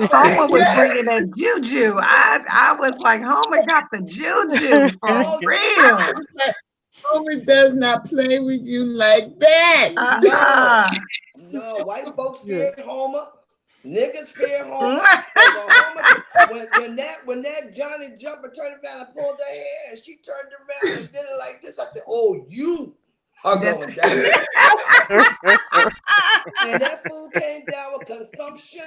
[SPEAKER 5] Homer was bringing that juju. I was like, Homer got the juju for real.
[SPEAKER 1] Homer does not play with you like that.
[SPEAKER 7] No, white folks feared Homer. Niggas fear Homer. And when that Johnny Jumper turned around and pulled her hair, and she turned around and did it like this, I said, "Oh, you are going down." And that fool came down with consumption,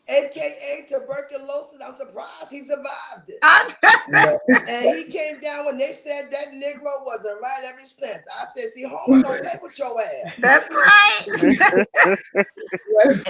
[SPEAKER 7] aka tuberculosis. I'm surprised he survived it. And he came down when they said that Negro wasn't right ever since. I said, "See, Homer don't play with your ass."
[SPEAKER 5] That's right.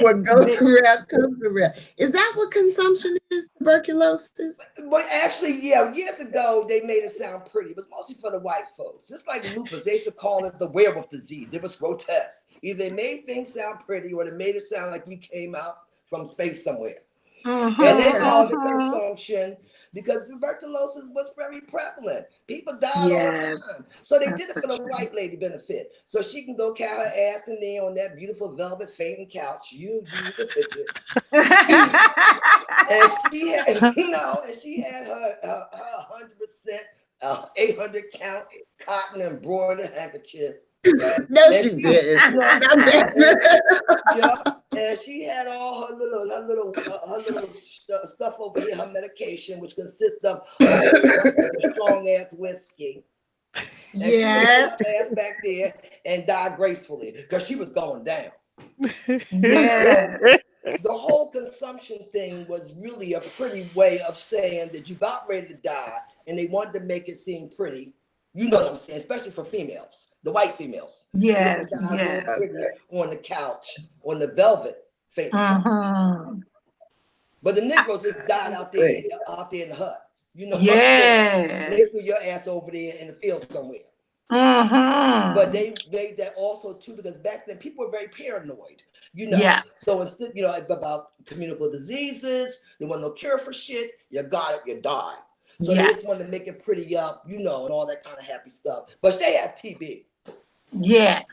[SPEAKER 1] What goes around comes around. Is that what consumption is? Tuberculosis?
[SPEAKER 7] But actually, years ago they made it sound pretty. It was mostly for the white folks. Just like lupus, they used to call it the werewolf disease. It was grotesque. Either they made things sound pretty, or they made it sound like you came out from space somewhere. And they called it consumption because tuberculosis was very prevalent. People died all the time. So they did it for the white lady benefit. So she can go carry her ass in there on that beautiful velvet fainting couch. You can picture it. And she had her 100% 800 count cotton embroidered handkerchief.
[SPEAKER 1] No, she didn't.
[SPEAKER 7] And she had all her little stuff over here, her medication, which consists of strong ass whiskey. And she would lay her ass back there and die gracefully because she was going down. The whole consumption thing was really a pretty way of saying that you about ready to die, and they wanted to make it seem pretty. You know what I'm saying? Especially for females, the white females. On the couch, on the velvet fainting couch. But the Negroes just died out there in the hut. You know what I'm saying? And they threw your ass over there in the field somewhere. But they made that also too, because back then people were very paranoid. So instead, about communicable diseases, there wasn't no cure for shit. You got it, you died. So they just wanted to make it pretty up, and all that kind of happy stuff. But they had TB.
[SPEAKER 5] Yes.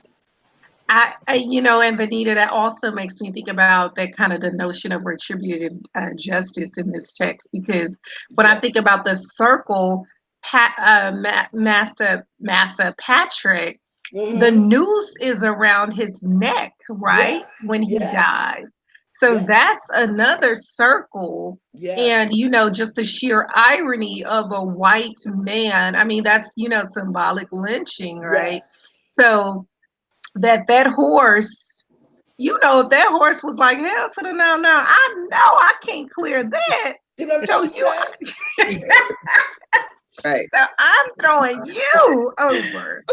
[SPEAKER 5] I and Venita, that also makes me think about that kind of the notion of retributive justice in this text, because when I think about the circle, Master Patrick, the noose is around his neck, right?
[SPEAKER 7] Yes.
[SPEAKER 5] When he
[SPEAKER 7] Yes.
[SPEAKER 5] dies. So
[SPEAKER 7] Yes.
[SPEAKER 5] that's another circle.
[SPEAKER 7] Yes.
[SPEAKER 5] And, you know, just the sheer irony of a white man. I mean, that's, you know, symbolic lynching, right?
[SPEAKER 7] Yes.
[SPEAKER 5] So that horse, you know, if that horse was like, hell to the no, I know I can't clear that.
[SPEAKER 7] See what I'm
[SPEAKER 5] So
[SPEAKER 7] trying to say?
[SPEAKER 1] Right.
[SPEAKER 5] So I'm throwing you over.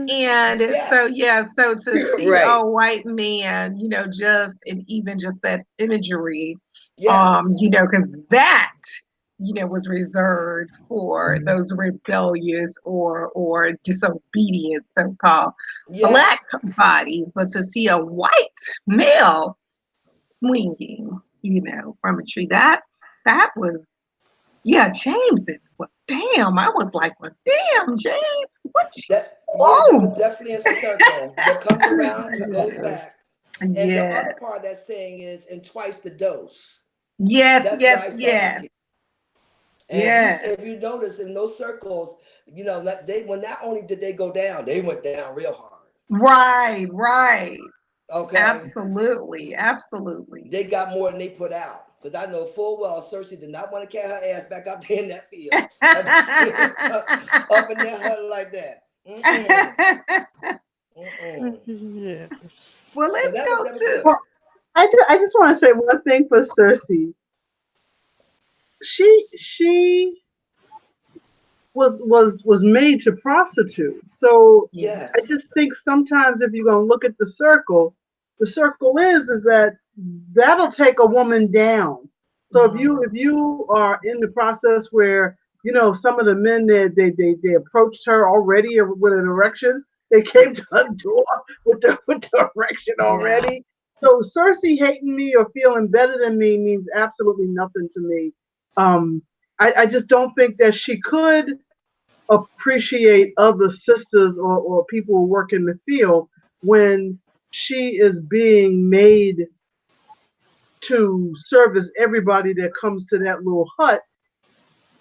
[SPEAKER 5] And so,
[SPEAKER 7] Yes.
[SPEAKER 5] yeah, so to see
[SPEAKER 1] Right.
[SPEAKER 5] a white man, you know, just, and even just that imagery,
[SPEAKER 7] Yes.
[SPEAKER 5] you know, because that, you know, was reserved for those rebellious or disobedient so-called black
[SPEAKER 7] Yes.
[SPEAKER 5] bodies. But to see a white male swinging, you know, from a tree, that was, yeah, James is, well, damn. I was like, well, damn, James, what you,
[SPEAKER 7] That was
[SPEAKER 5] oh,
[SPEAKER 7] definitely a circle. What comes around goes back. And the
[SPEAKER 5] yeah,
[SPEAKER 7] other part of that saying is, and twice the dose.
[SPEAKER 5] yes,
[SPEAKER 7] That's what
[SPEAKER 5] yes,
[SPEAKER 7] I start to
[SPEAKER 5] yes,
[SPEAKER 7] see. And
[SPEAKER 5] yes,
[SPEAKER 7] if you notice in those circles, you know, when not only did they go down, they went down real hard.
[SPEAKER 5] right,
[SPEAKER 7] Okay.
[SPEAKER 5] absolutely, absolutely.
[SPEAKER 7] They got more than they put out. Because I know full well Cersei did not want to carry her ass back out there in that field. Up in there huddle like that.
[SPEAKER 3] Yes.
[SPEAKER 5] Well,
[SPEAKER 7] So
[SPEAKER 5] let's
[SPEAKER 7] that
[SPEAKER 5] go
[SPEAKER 7] was
[SPEAKER 5] to,
[SPEAKER 7] good.
[SPEAKER 6] Well, I just want to say one thing for Cersei. She was made to prostitute. So
[SPEAKER 5] yes,
[SPEAKER 6] I
[SPEAKER 7] Yes.
[SPEAKER 6] just think sometimes if you're gonna look at the circle is that that'll take a woman down. So if you are in the process where you know some of the men they approached her already with an erection, they came to her door with the erection
[SPEAKER 5] yeah,
[SPEAKER 6] already. So Cersei hating me or feeling better than me means absolutely nothing to me. Um, I just don't think that she could appreciate other sisters or people who work in the field when she is being made to service everybody that comes to that little hut.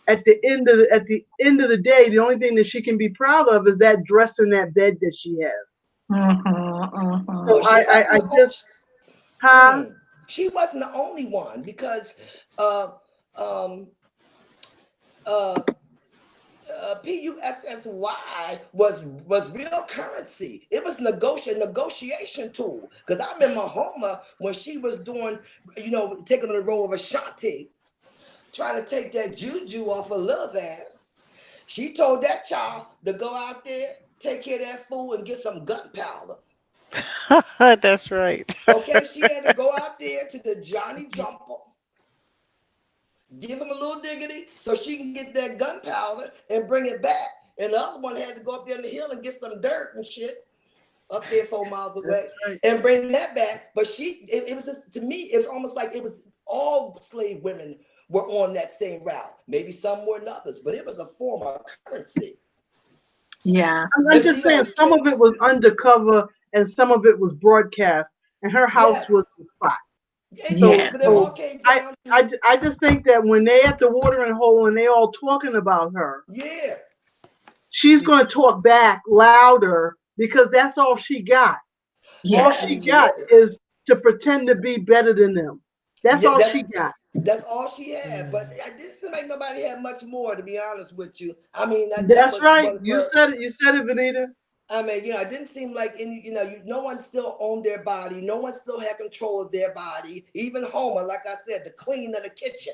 [SPEAKER 6] At the end of the day, the only thing that she can be proud of is that dress and that bed that she has.
[SPEAKER 7] Well,
[SPEAKER 6] So
[SPEAKER 7] she wasn't
[SPEAKER 6] I
[SPEAKER 7] the only,
[SPEAKER 6] just huh?
[SPEAKER 7] she wasn't the only one because uh, um, uh, PUSSY was real currency. It was negotiation tool. Because I remember Homer when she was doing, you know, taking on the role of Ashanti, trying to take that juju off of Lil's ass. She told that child to go out there, take care of that fool, and get some gunpowder.
[SPEAKER 3] That's right.
[SPEAKER 7] Okay, she had to go out there to the Johnny Jumper, give him a little diggity so she can get that gunpowder and bring it back. And the other one had to go up there on the hill and get some dirt and shit up there 4 miles away
[SPEAKER 6] Right.
[SPEAKER 7] and bring that back. But it was just, to me, it was almost like it was all slave women were on that same route. Maybe some more than others, but it was a form of currency.
[SPEAKER 5] yeah,
[SPEAKER 6] I'm
[SPEAKER 7] Because
[SPEAKER 6] just
[SPEAKER 7] you know,
[SPEAKER 6] saying some of it was undercover and some of it was broadcast, and her house
[SPEAKER 7] yes,
[SPEAKER 6] was the spot.
[SPEAKER 7] it is,
[SPEAKER 6] So
[SPEAKER 5] yes,
[SPEAKER 7] but it all
[SPEAKER 6] so
[SPEAKER 7] came
[SPEAKER 6] I,
[SPEAKER 7] down
[SPEAKER 6] I,
[SPEAKER 7] to,
[SPEAKER 6] I just think that when they at the watering hole and they all talking about her,
[SPEAKER 7] yeah,
[SPEAKER 6] she's going to talk back louder because that's all she got. All
[SPEAKER 5] yes,
[SPEAKER 6] she
[SPEAKER 7] yes, she
[SPEAKER 6] got
[SPEAKER 7] is.
[SPEAKER 6] is to pretend to be better than them. That's
[SPEAKER 7] Yeah,
[SPEAKER 6] all she got.
[SPEAKER 7] that's all she had. But it didn't seem like nobody had much more, to be honest with you. I mean, that
[SPEAKER 6] That's
[SPEAKER 7] was
[SPEAKER 6] right.
[SPEAKER 7] one of
[SPEAKER 6] You
[SPEAKER 7] her.
[SPEAKER 6] said it. You said it, Venita.
[SPEAKER 7] I mean, you know, it didn't seem like no one still owned their body. No one still had control of their body. Even Homer, like I said, the queen of the kitchen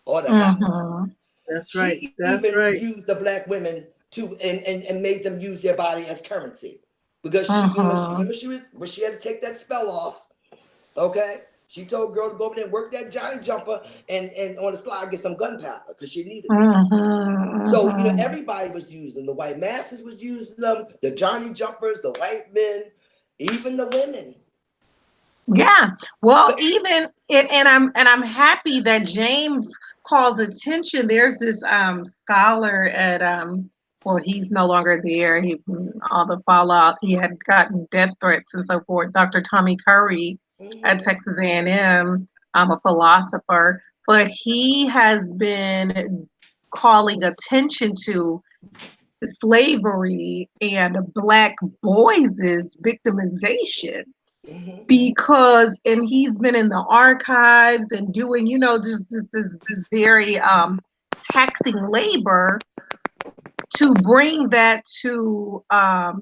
[SPEAKER 7] or the house.
[SPEAKER 6] That's right.
[SPEAKER 7] She
[SPEAKER 6] That's
[SPEAKER 7] even
[SPEAKER 6] right.
[SPEAKER 7] used the black women to and made them use their body as currency because she when she had to take that spell off. Okay, she told girl to go over there and work that Johnny Jumper and on the slide get some gunpowder because she needed it. So you know everybody was using them. The white masses was using them. The Johnny Jumpers, the white men, even the women.
[SPEAKER 5] yeah. Well,
[SPEAKER 7] But
[SPEAKER 5] even and I'm happy that James calls attention. There's this scholar at well, he's no longer there. He all the fallout. He had gotten death threats and so forth. Dr. Tommy Curry at Texas A&M, a philosopher, but he has been calling attention to slavery and Black boys' victimization.
[SPEAKER 7] Mm-hmm.
[SPEAKER 5] Because and he's been in the archives and doing, you know, this very taxing labor to bring that to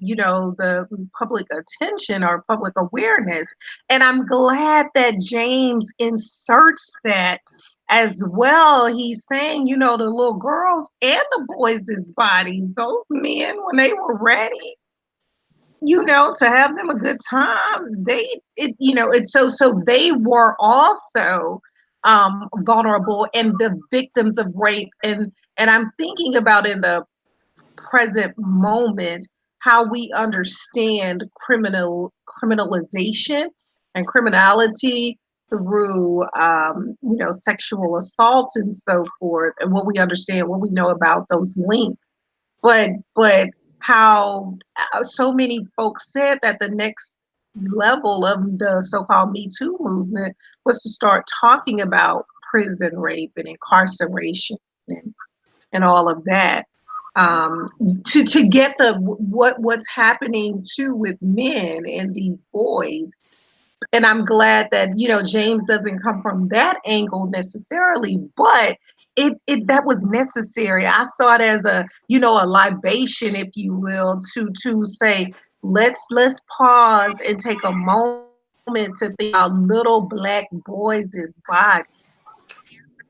[SPEAKER 5] you know, the public attention or public awareness. And I'm glad that James inserts that as well. He's saying, you know, the little girls and the boys' bodies, those men, when they were ready, you know, to have them a good time, you know, it's so they were also vulnerable and the victims of rape. And I'm thinking about in the present moment how we understand criminalization and criminality through you know, sexual assault and so forth, and what we understand, what we know about those links. But how so many folks said that the next level of the so-called Me Too movement was to start talking about prison rape and incarceration and all of that, to get the what's happening too with men and these boys. And I'm glad that, you know, James doesn't come from that angle necessarily, but it that was necessary. I saw it as a, you know, a libation, if you will, to say, let's pause and take a moment to think about little Black boys' bodies,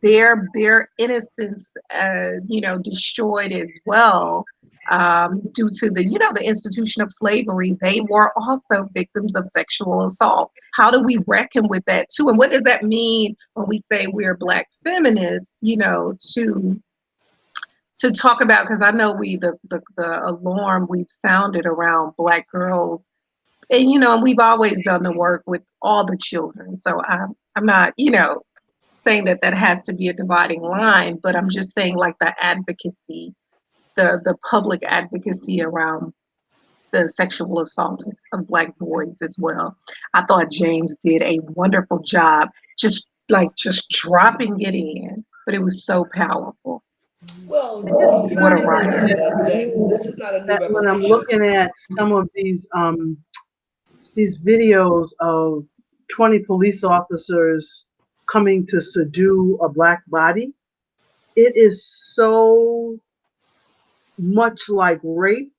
[SPEAKER 5] their innocence, you know, destroyed as well, due to the, you know, the institution of slavery. They were also victims of sexual assault. How do we reckon with that too? And what does that mean when we say we're Black feminists? You know, to talk about, because I know the alarm we've sounded around Black girls, and you know, we've always done the work with all the children. So I'm not, you know, saying that that has to be a dividing line, but I'm just saying, like, the advocacy, the public advocacy around the sexual assault of Black boys as well. I thought James did a wonderful job, just dropping it in, but it was so powerful.
[SPEAKER 7] Well,
[SPEAKER 5] What a writer.
[SPEAKER 7] that this is not a new
[SPEAKER 6] That when I'm
[SPEAKER 7] revelation.
[SPEAKER 6] looking at some of these videos of 20 police officers coming to subdue a Black body, it is so much like rape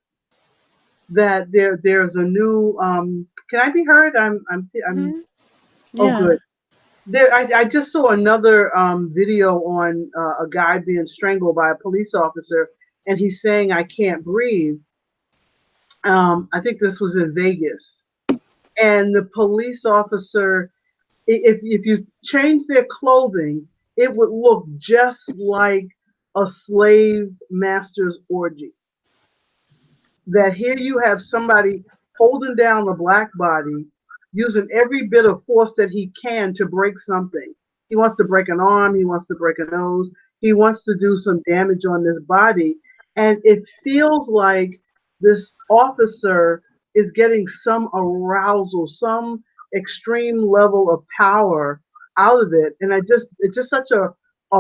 [SPEAKER 6] that there's a new can I be heard? I'm
[SPEAKER 3] Mhm.
[SPEAKER 6] oh
[SPEAKER 3] Yeah.
[SPEAKER 6] good. I just saw another video on a guy being strangled by a police officer, and he's saying, "I can't breathe." I think this was in Vegas, and the police officer, if you change their clothing, it would look just like a slave master's orgy. That here you have somebody holding down a Black body, using every bit of force that he can to break something. He wants to break an arm, he wants to break a nose, he wants to do some damage on this body. And it feels like this officer is getting some arousal, some extreme level of power out of it. And it's just such a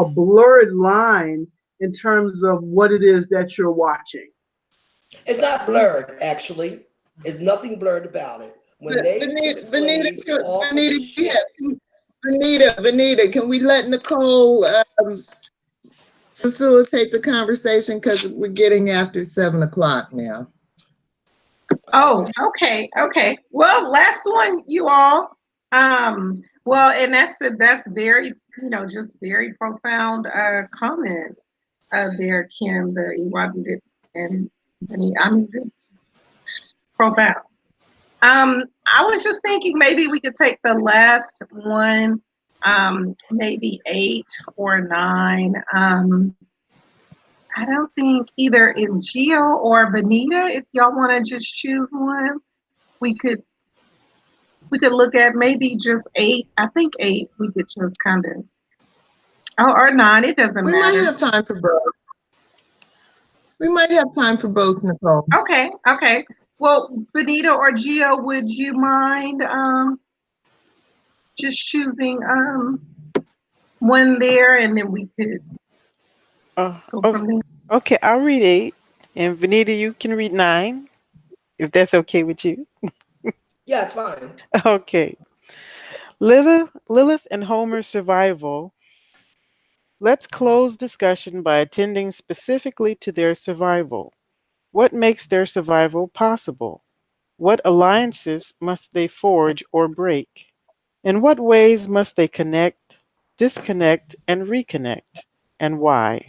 [SPEAKER 6] blurred line in terms of what it is that you're watching.
[SPEAKER 7] It's not blurred, actually. There's nothing blurred about it. When they took slaves off of the ship,
[SPEAKER 1] Venita, can we let Nicole facilitate the conversation, because we're getting after 7 o'clock now?
[SPEAKER 5] Oh, okay. Well, last one, you all. Well, and that's very, you know, just very profound comment there, Kim, the erotic and I mean, this profound. I was just thinking maybe we could take the last one, maybe 8 or 9. I don't think either in Geo or Venita, if y'all want to just choose one, we could look at maybe just 8. I think 8 we could just kind of, or 9, it doesn't
[SPEAKER 1] We
[SPEAKER 5] matter.
[SPEAKER 1] might have time for both. We might have time for both, Nicole.
[SPEAKER 5] Okay. Well, Venita or Geo, would you mind just choosing one there, and then we could go from there?
[SPEAKER 3] Okay, I'll read 8. And Venita, you can read 9, if that's okay with you.
[SPEAKER 7] Yeah, it's fine.
[SPEAKER 3] Okay. Lilith and Homer's survival. Let's close discussion by attending specifically to their survival. What makes their survival possible? What alliances must they forge or break? In what ways must they connect, disconnect, and reconnect? And why?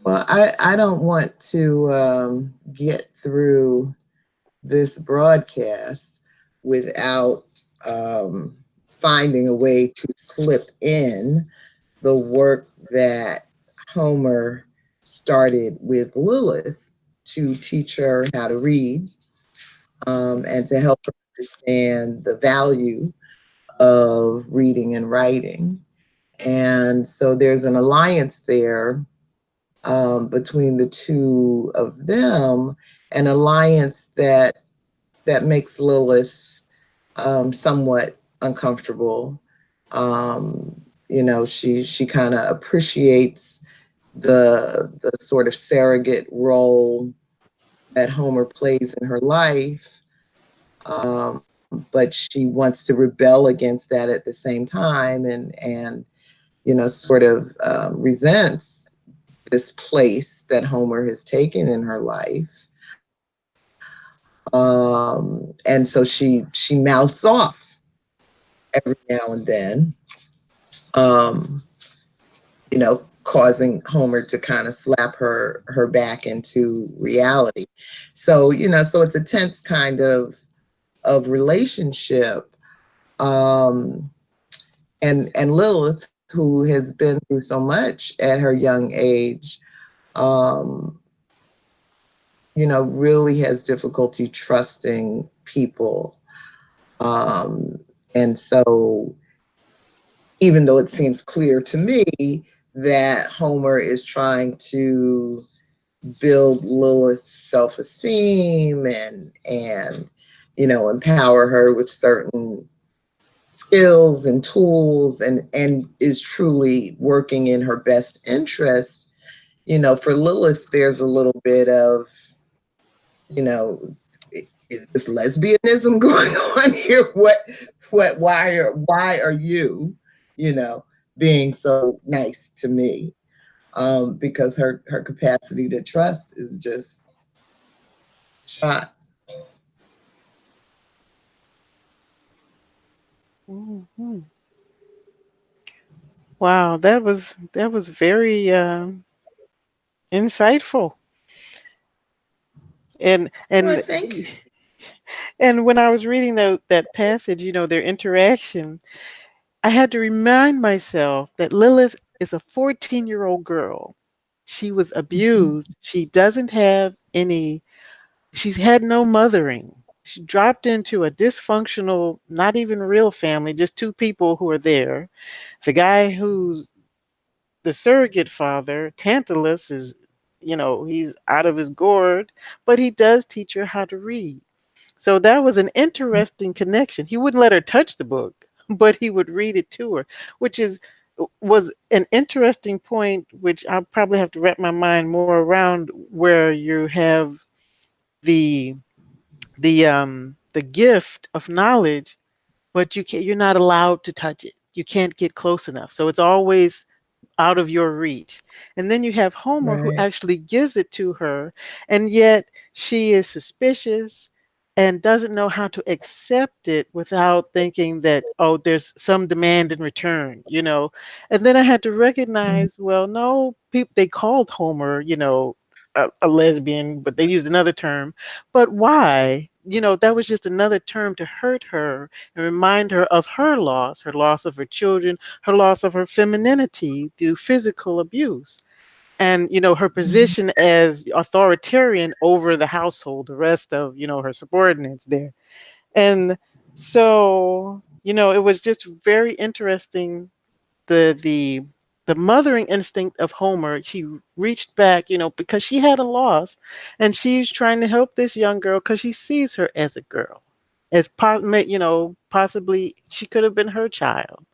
[SPEAKER 1] Well, I don't want to get through this broadcast without finding a way to slip in the work that Homer started with Lilith to teach her how to read, and to help her understand the value of reading and writing. And so there's an alliance there, between the two of them, an alliance that makes Lilith somewhat uncomfortable. She kind of appreciates the sort of surrogate role that Homer plays in her life, but she wants to rebel against that at the same time, and sort of resents this place that Homer has taken in her life. And so she mouths off every now and then, um, causing Homer to kind of slap her back into reality. So, so it's a tense kind of relationship. And Lilith, who has been through so much at her young age, um, really has difficulty trusting people. And so, even though it seems clear to me that Homer is trying to build Lilith's self-esteem and empower her with certain skills and tools, and is truly working in her best interest, for Lilith, there's a little bit of, you know, is this lesbianism going on here? Why are you, being so nice to me? Because her capacity to trust is just shot.
[SPEAKER 3] Hmm. Wow, that was very insightful. And
[SPEAKER 1] Well,
[SPEAKER 3] and
[SPEAKER 1] thank you.
[SPEAKER 3] and when I was reading that passage, their interaction, I had to remind myself that Lilith is a 14-year-old girl. She was abused. She doesn't have any, she's had no mothering. She dropped into a dysfunctional, not even real family, just two people who are there. The guy who's the surrogate father, Tantalus, is, he's out of his gourd, but he does teach her how to read. So that was an interesting connection. He wouldn't let her touch the book, but he would read it to her, which was an interesting point, which I'll probably have to wrap my mind more around, where you have the the gift of knowledge, but you're not allowed to touch it. You can't get close enough. So it's always out of your reach. And then you have Homer, who
[SPEAKER 1] Right.
[SPEAKER 3] actually gives it to her, and yet she is suspicious and doesn't know how to accept it without thinking that, oh, there's some demand in return, And then I had to recognize, well, no, people, they called Homer, a lesbian, but they used another term. But why? That was just another term to hurt her and remind her of her loss of her children, her loss of her femininity through physical abuse, and her position as authoritarian over the household, the rest of her subordinates there. And so it was just very interesting, the the mothering instinct of Homer. She reached back, because she had a loss, and she's trying to help this young girl because she sees her as a girl, as possibly she could have been her child,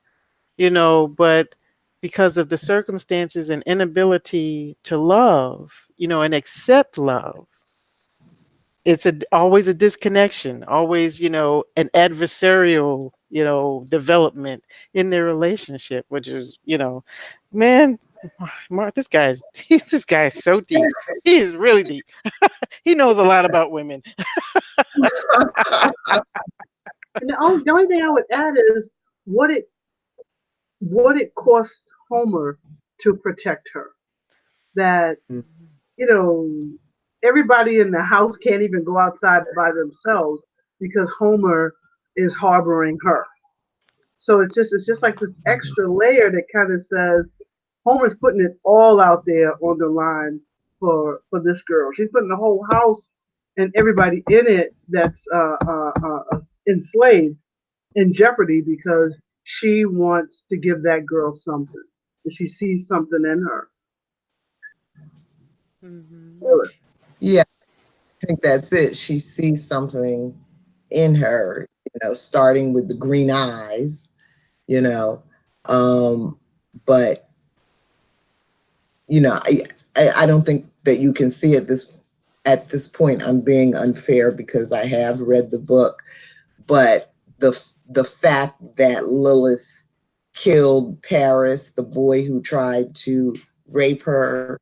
[SPEAKER 3] but because of the circumstances and inability to love, and accept love. It's always a disconnection, always, an adversarial, development in their relationship, which is, man, Mark, this guy is so deep. He is really deep. He knows a lot about women.
[SPEAKER 6] And the only thing I would add is what it cost Homer to protect her. That everybody in the house can't even go outside by themselves because Homer is harboring her. So it's just like this extra layer that kind of says Homer's putting it all out there on the line for this girl. She's putting the whole house and everybody in it that's enslaved in jeopardy because she wants to give that girl something. And she sees something in her.
[SPEAKER 3] Mm-hmm.
[SPEAKER 1] Yeah, I think that's it. She sees something in her, starting with the green eyes, but I don't think that you can see at this point. I'm being unfair because I have read the book, but the fact that Lilith killed Paris, the boy who tried to rape her,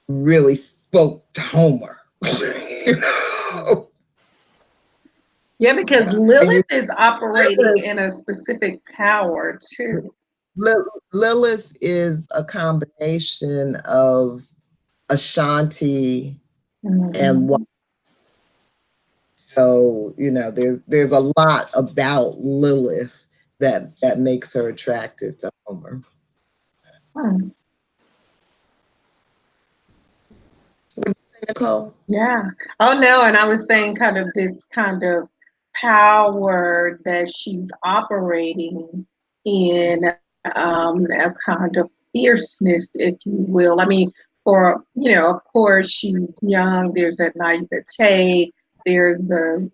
[SPEAKER 1] really spoke to Homer.
[SPEAKER 5] Yeah, because Lilith is operating in a specific power too.
[SPEAKER 1] Lilith is a combination of Ashanti and so there's a lot about Lilith that makes her attractive to Homer. What did you say, Nicole?
[SPEAKER 5] Yeah. Oh no, and I was saying kind of this kind of power that she's operating in, a kind of fierceness, if you will. I mean, of course, she's young. There's that naivete. There's the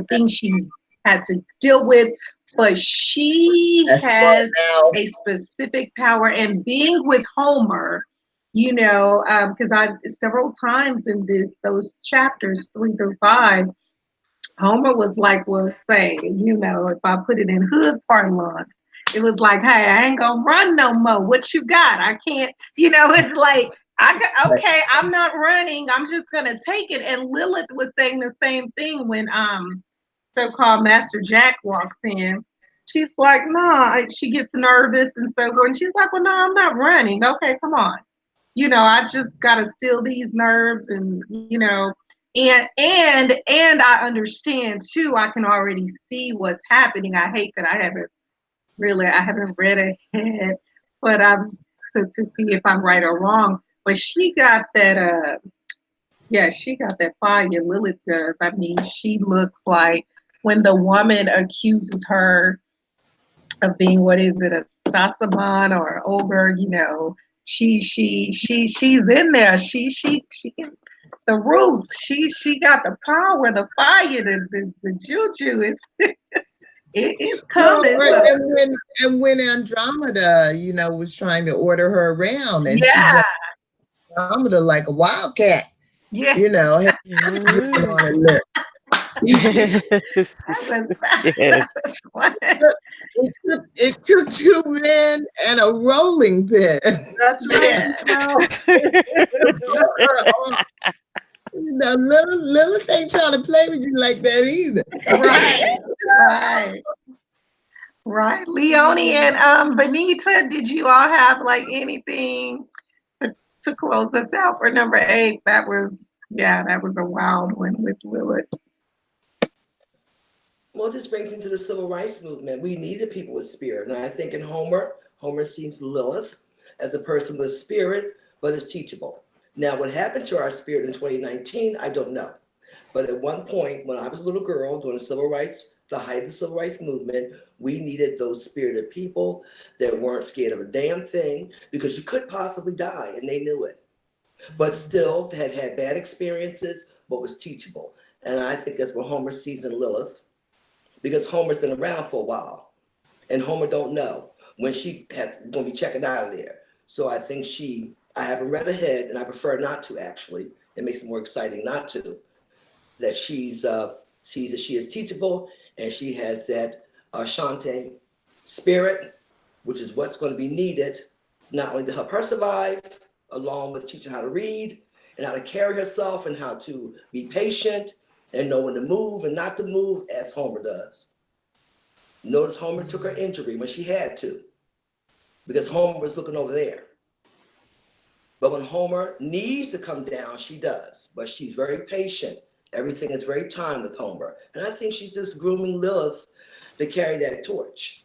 [SPEAKER 5] thing she's had to deal with, but she has a specific power. And being with Homer, because I've several times in those chapters 3 through 5, Homer was like, was saying, if I put it in hood parlance, it was like, hey, I ain't gonna run no more. What you got? I can't, it's like, okay, I'm not running. I'm just gonna take it. And Lilith was saying the same thing when so-called Master Jack walks in. She's like, nah, she gets nervous and so forth. And she's like, well, no, I'm not running. Okay, come on. I just gotta still these nerves and and I understand too. I can already see what's happening. I hate that I haven't read ahead, but to see if I'm right or wrong. But she got that she got that fire. Lilith does. I mean, she looks like when the woman accuses her of being, what is it, a Sasaman or ogre, she's in there. She can, the roots. She got the power, the fire, the juju is it's coming.
[SPEAKER 1] And when Andromeda, was trying to order her around, and she jumped Andromeda like a wildcat.
[SPEAKER 5] Yeah.
[SPEAKER 1] Had on her lip. It took 2 men and a rolling pin.
[SPEAKER 6] That's right.
[SPEAKER 1] Lilith ain't trying to play with you like that either.
[SPEAKER 5] Right. Leonie and Venita, did you all have like anything to close us out for number 8? That was a wild one with Lilith.
[SPEAKER 7] Well, this brings me to the civil rights movement. We needed people with spirit. And I think in Homer sees Lilith as a person with spirit, but is teachable. Now, what happened to our spirit in 2019, I don't know. But at one point, when I was a little girl during the height of the civil rights movement, we needed those spirited people that weren't scared of a damn thing because you could possibly die, and they knew it. But still had bad experiences, but was teachable. And I think that's what Homer sees in Lilith, because Homer's been around for a while, and Homer don't know. when she had going to be checking out of there. So I think I haven't read ahead, and I prefer not to actually. It makes it more exciting not to. That sees that she is teachable, and she has that Ashante spirit, which is what's going to be needed, not only to help her survive, along with teaching how to read and how to carry herself and how to be patient and know when to move and not to move, as Homer does. Notice Homer took her injury when she had to, because Homer was looking over there. But when Homer needs to come down, she does. But she's very patient. Everything is very timed with Homer. And I think she's just grooming Lilith to carry that torch.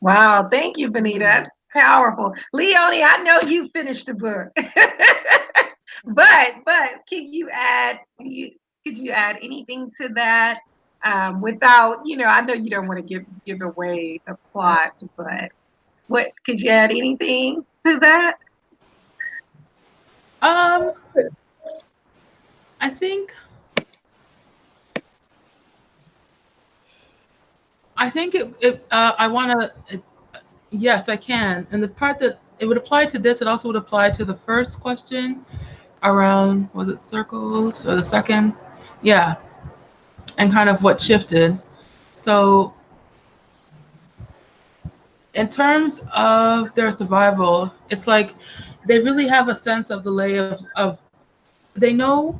[SPEAKER 5] Wow, thank you, Venita. That's powerful. Leonie, I know you finished the book. but can you add could you add anything to that? Without, I know you don't want to give away the plot, but what could you add anything to that?
[SPEAKER 2] I think I want to. Yes, I can. And the part that it would apply to this, it also would apply to the first question around, was it circles, or the second? Yeah, and kind of what shifted. So in terms of their survival, it's like they really have a sense of the lay of they know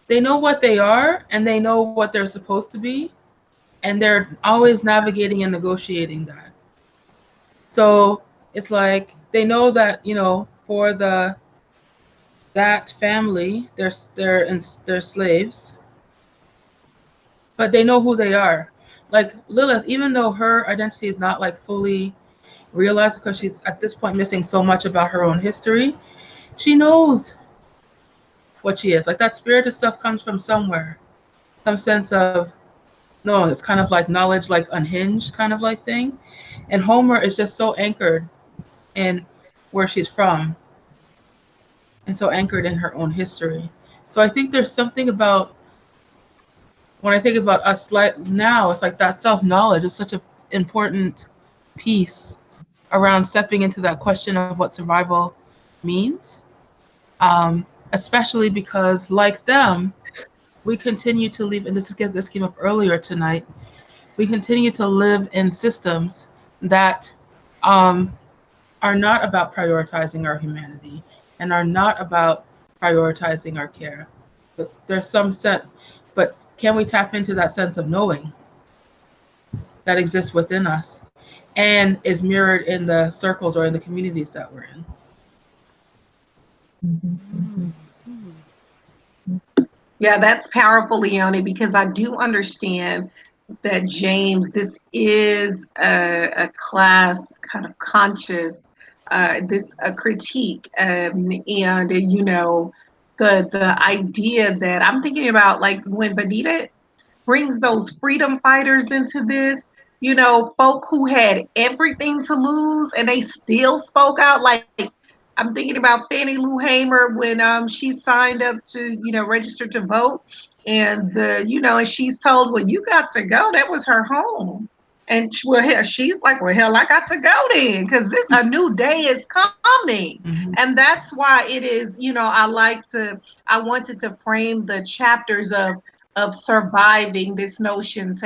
[SPEAKER 2] what they are, and they know what they're supposed to be, and they're always navigating and negotiating that. So it's like they know that, for that family, they're slaves, but they know who they are. Like Lilith, even though her identity is not like fully realized because she's at this point missing so much about her own history, she knows what she is. Like that spirit of stuff comes from somewhere, some sense of, no, it's kind of like knowledge, like unhinged kind of like thing. And Homer is just so anchored in where she's from and so anchored in her own history. So I think there's something about, when I think about us like now, it's like that self-knowledge is such an important piece around stepping into that question of what survival means, especially because like them, we continue to live, and this came up earlier tonight, we continue to live in systems that are not about prioritizing our humanity and are not about prioritizing our care. But there's some sense, but can we tap into that sense of knowing that exists within us and is mirrored in the circles or in the communities that we're in?
[SPEAKER 5] Yeah, that's powerful, Leonie, because I do understand that James, this is a class kind of conscious, this a critique, and the idea that I'm thinking about, like when Venita brings those freedom fighters into this, folk who had everything to lose and they still spoke out. Like I'm thinking about Fannie Lou Hamer when she signed up to register to vote, and and she's told, well, you got to go. That was her home. And she's like, well, hell, I got to go then, because a new day is coming.
[SPEAKER 2] Mm-hmm.
[SPEAKER 5] And that's why it is, I wanted to frame the chapters of surviving this notion,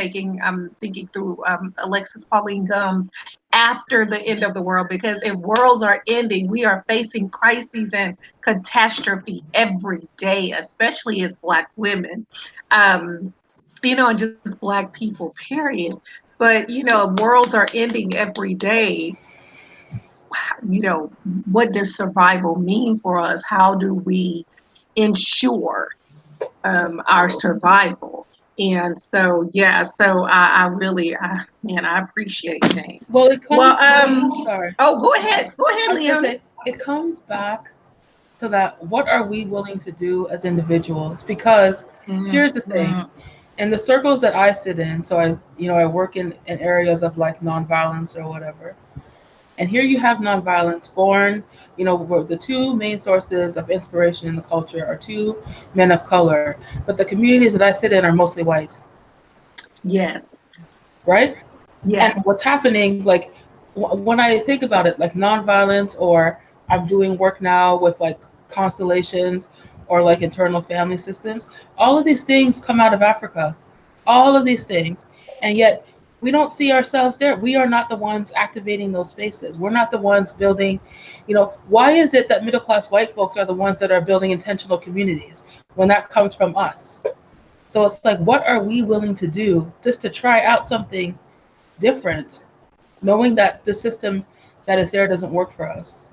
[SPEAKER 5] I'm thinking through Alexis Pauline Gumbs, after the end of the world, because if worlds are ending, we are facing crises and catastrophe every day, especially as Black women, and just Black people, period. But, worlds are ending every day. What does survival mean for us? How do we ensure our survival? And so, yeah, so I really, I appreciate James.
[SPEAKER 2] Well, it comes.
[SPEAKER 5] Well,
[SPEAKER 2] sorry.
[SPEAKER 5] Oh, go ahead, Leonie.
[SPEAKER 2] It comes back to that. What are we willing to do as individuals? Because here's the thing: in the circles that I sit in, so I work in areas of like nonviolence or whatever, And here you have nonviolence born, where the two main sources of inspiration in the culture are two men of color. But the communities that I sit in are mostly white.
[SPEAKER 5] Yes.
[SPEAKER 2] Right?
[SPEAKER 5] Yes.
[SPEAKER 2] And what's happening, like, when I think about it, like nonviolence, or I'm doing work now with like constellations or like internal family systems, all of these things come out of Africa. All of these things. And yet we don't see ourselves there. We are not the ones activating those spaces. We're not the ones building, why is it that middle class white folks are the ones that are building intentional communities when that comes from us? So it's like, what are we willing to do just to try out something different, knowing that the system that is there doesn't work for us?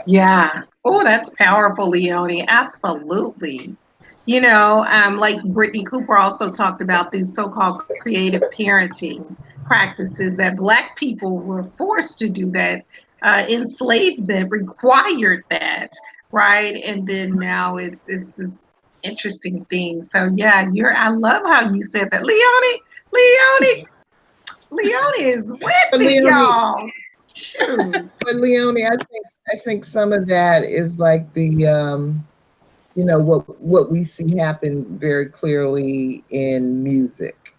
[SPEAKER 5] Yeah. Oh, that's powerful, Leonie. Absolutely. Like Brittany Cooper also talked about these so-called creative parenting practices that Black people were forced to do, that enslaved them, required that, right? And then now it's this interesting thing. So yeah, I love how you said that, Leonie is with
[SPEAKER 1] But
[SPEAKER 5] it,
[SPEAKER 1] Leonie,
[SPEAKER 5] y'all. Shoot.
[SPEAKER 1] but Leonie, I think some of that is like the what we see happen very clearly in music,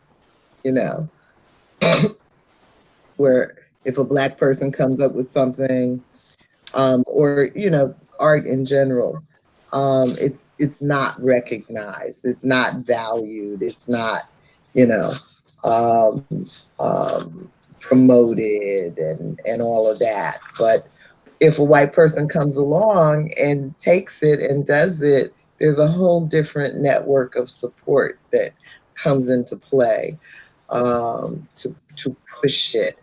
[SPEAKER 1] where if a Black person comes up with something, or art in general, it's not recognized, it's not valued, it's not you know um, promoted and all of that. But if a white person comes along and takes it and does it, there's a whole different network of support that comes into play, to push it.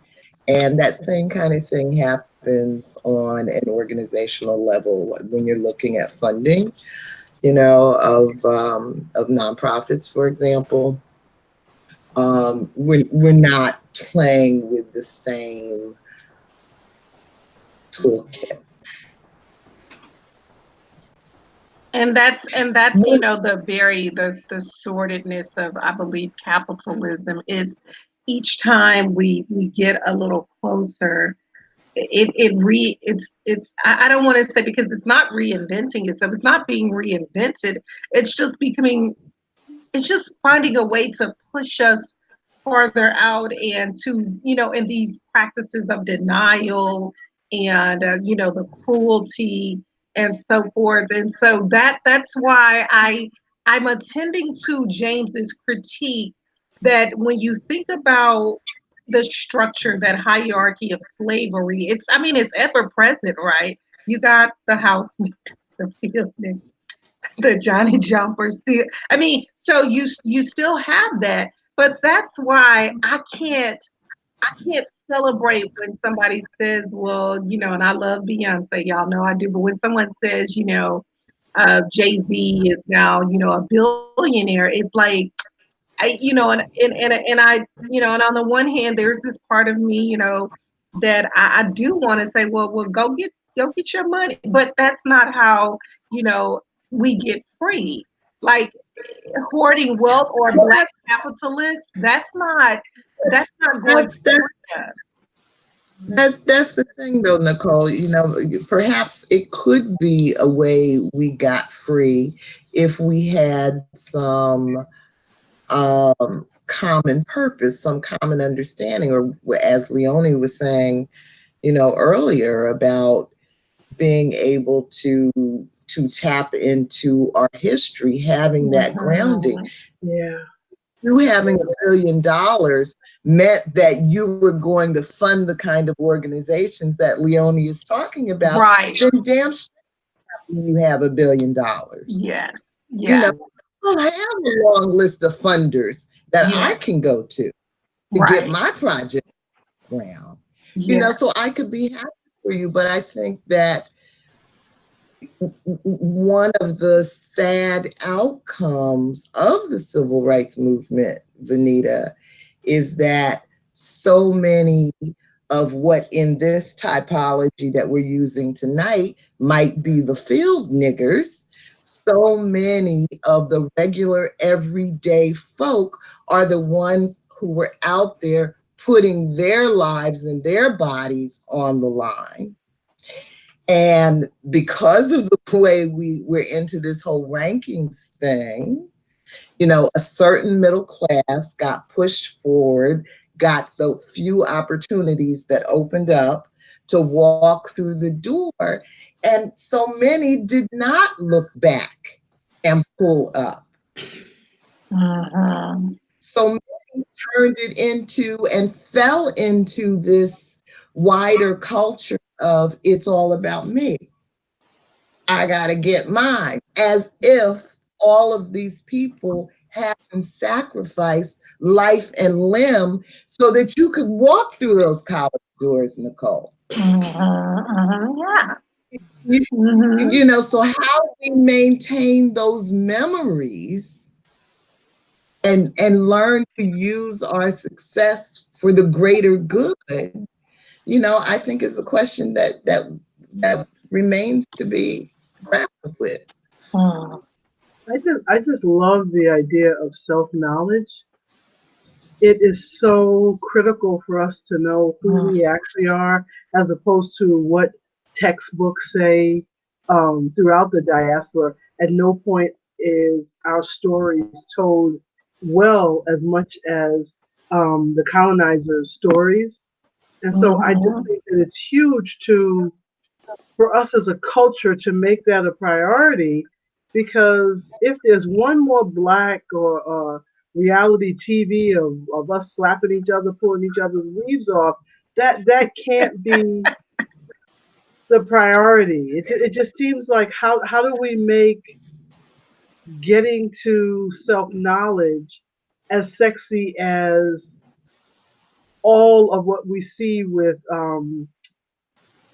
[SPEAKER 1] And that same kind of thing happens on an organizational level when you're looking at funding, of nonprofits, for example. We're not playing with the same toolkit.
[SPEAKER 5] And that's the sordidness of, I believe, capitalism is each time we get a little closer, I don't want to say, because it's not reinventing itself, it's not being reinvented, it's just it's just finding a way to push us farther out, and to, in these practices of denial, and the cruelty and so forth. And so that's why I'm attending to James's critique, that when you think about the structure, that hierarchy of slavery, it's ever present, right? You got the house, the field, the Johnny Jumper still. So you still have that, but that's why I can't celebrate when somebody says, well, and I love Beyonce, y'all know I do, but when someone says, Jay-Z is now, a billionaire, it's like, and I, and on the one hand, there's this part of me, that I do want to say, well, go get your money, but that's not how, we get free. Like, hoarding wealth or Black capitalists, that's not going to free us.
[SPEAKER 1] That's the thing, though, Nicole. Perhaps it could be a way we got free if we had some common purpose, some common understanding, or as Leonie was saying, earlier, about being able to tap into our history, having that grounding.
[SPEAKER 6] Yeah.
[SPEAKER 1] You having $1 billion meant that you were going to fund the kind of organizations that Leonie is talking about.
[SPEAKER 5] Right.
[SPEAKER 1] Then damn sure you have $1 billion.
[SPEAKER 5] Yes. Yeah.
[SPEAKER 1] I don't have a long list of funders that I can go to get my project around. So I could be happy for you, but I think that one of the sad outcomes of the civil rights movement, Venita, is that so many of what in this typology that we're using tonight might be the field niggers, so many of the regular everyday folk are the ones who were out there putting their lives and their bodies on the line. And because of the way we're into this whole rankings thing, you know, a certain middle class got pushed forward, got the few opportunities that opened up to walk through the door. And so many did not look back and pull up. So many turned it into and fell into this wider culture of it's all about me. I got to get mine, as if all of these people hadn't sacrificed life and limb so that you could walk through those college doors, Nicole.
[SPEAKER 5] Yeah.
[SPEAKER 1] You know, so how we maintain those memories and learn to use our success for the greater good, you know, I think is a question that remains to be grappled with.
[SPEAKER 6] I just love the idea of self-knowledge. It is so critical for us to know who we actually are, as opposed to what textbooks say throughout the diaspora. At no point is our stories told well as much as the colonizers' stories. And so I just think that it's huge for us as a culture to make that a priority, because if there's one more Black or reality TV of us slapping each other, pulling each other's weaves off, that can't be the priority. It just seems like how do we make getting to self-knowledge as sexy as all of what we see with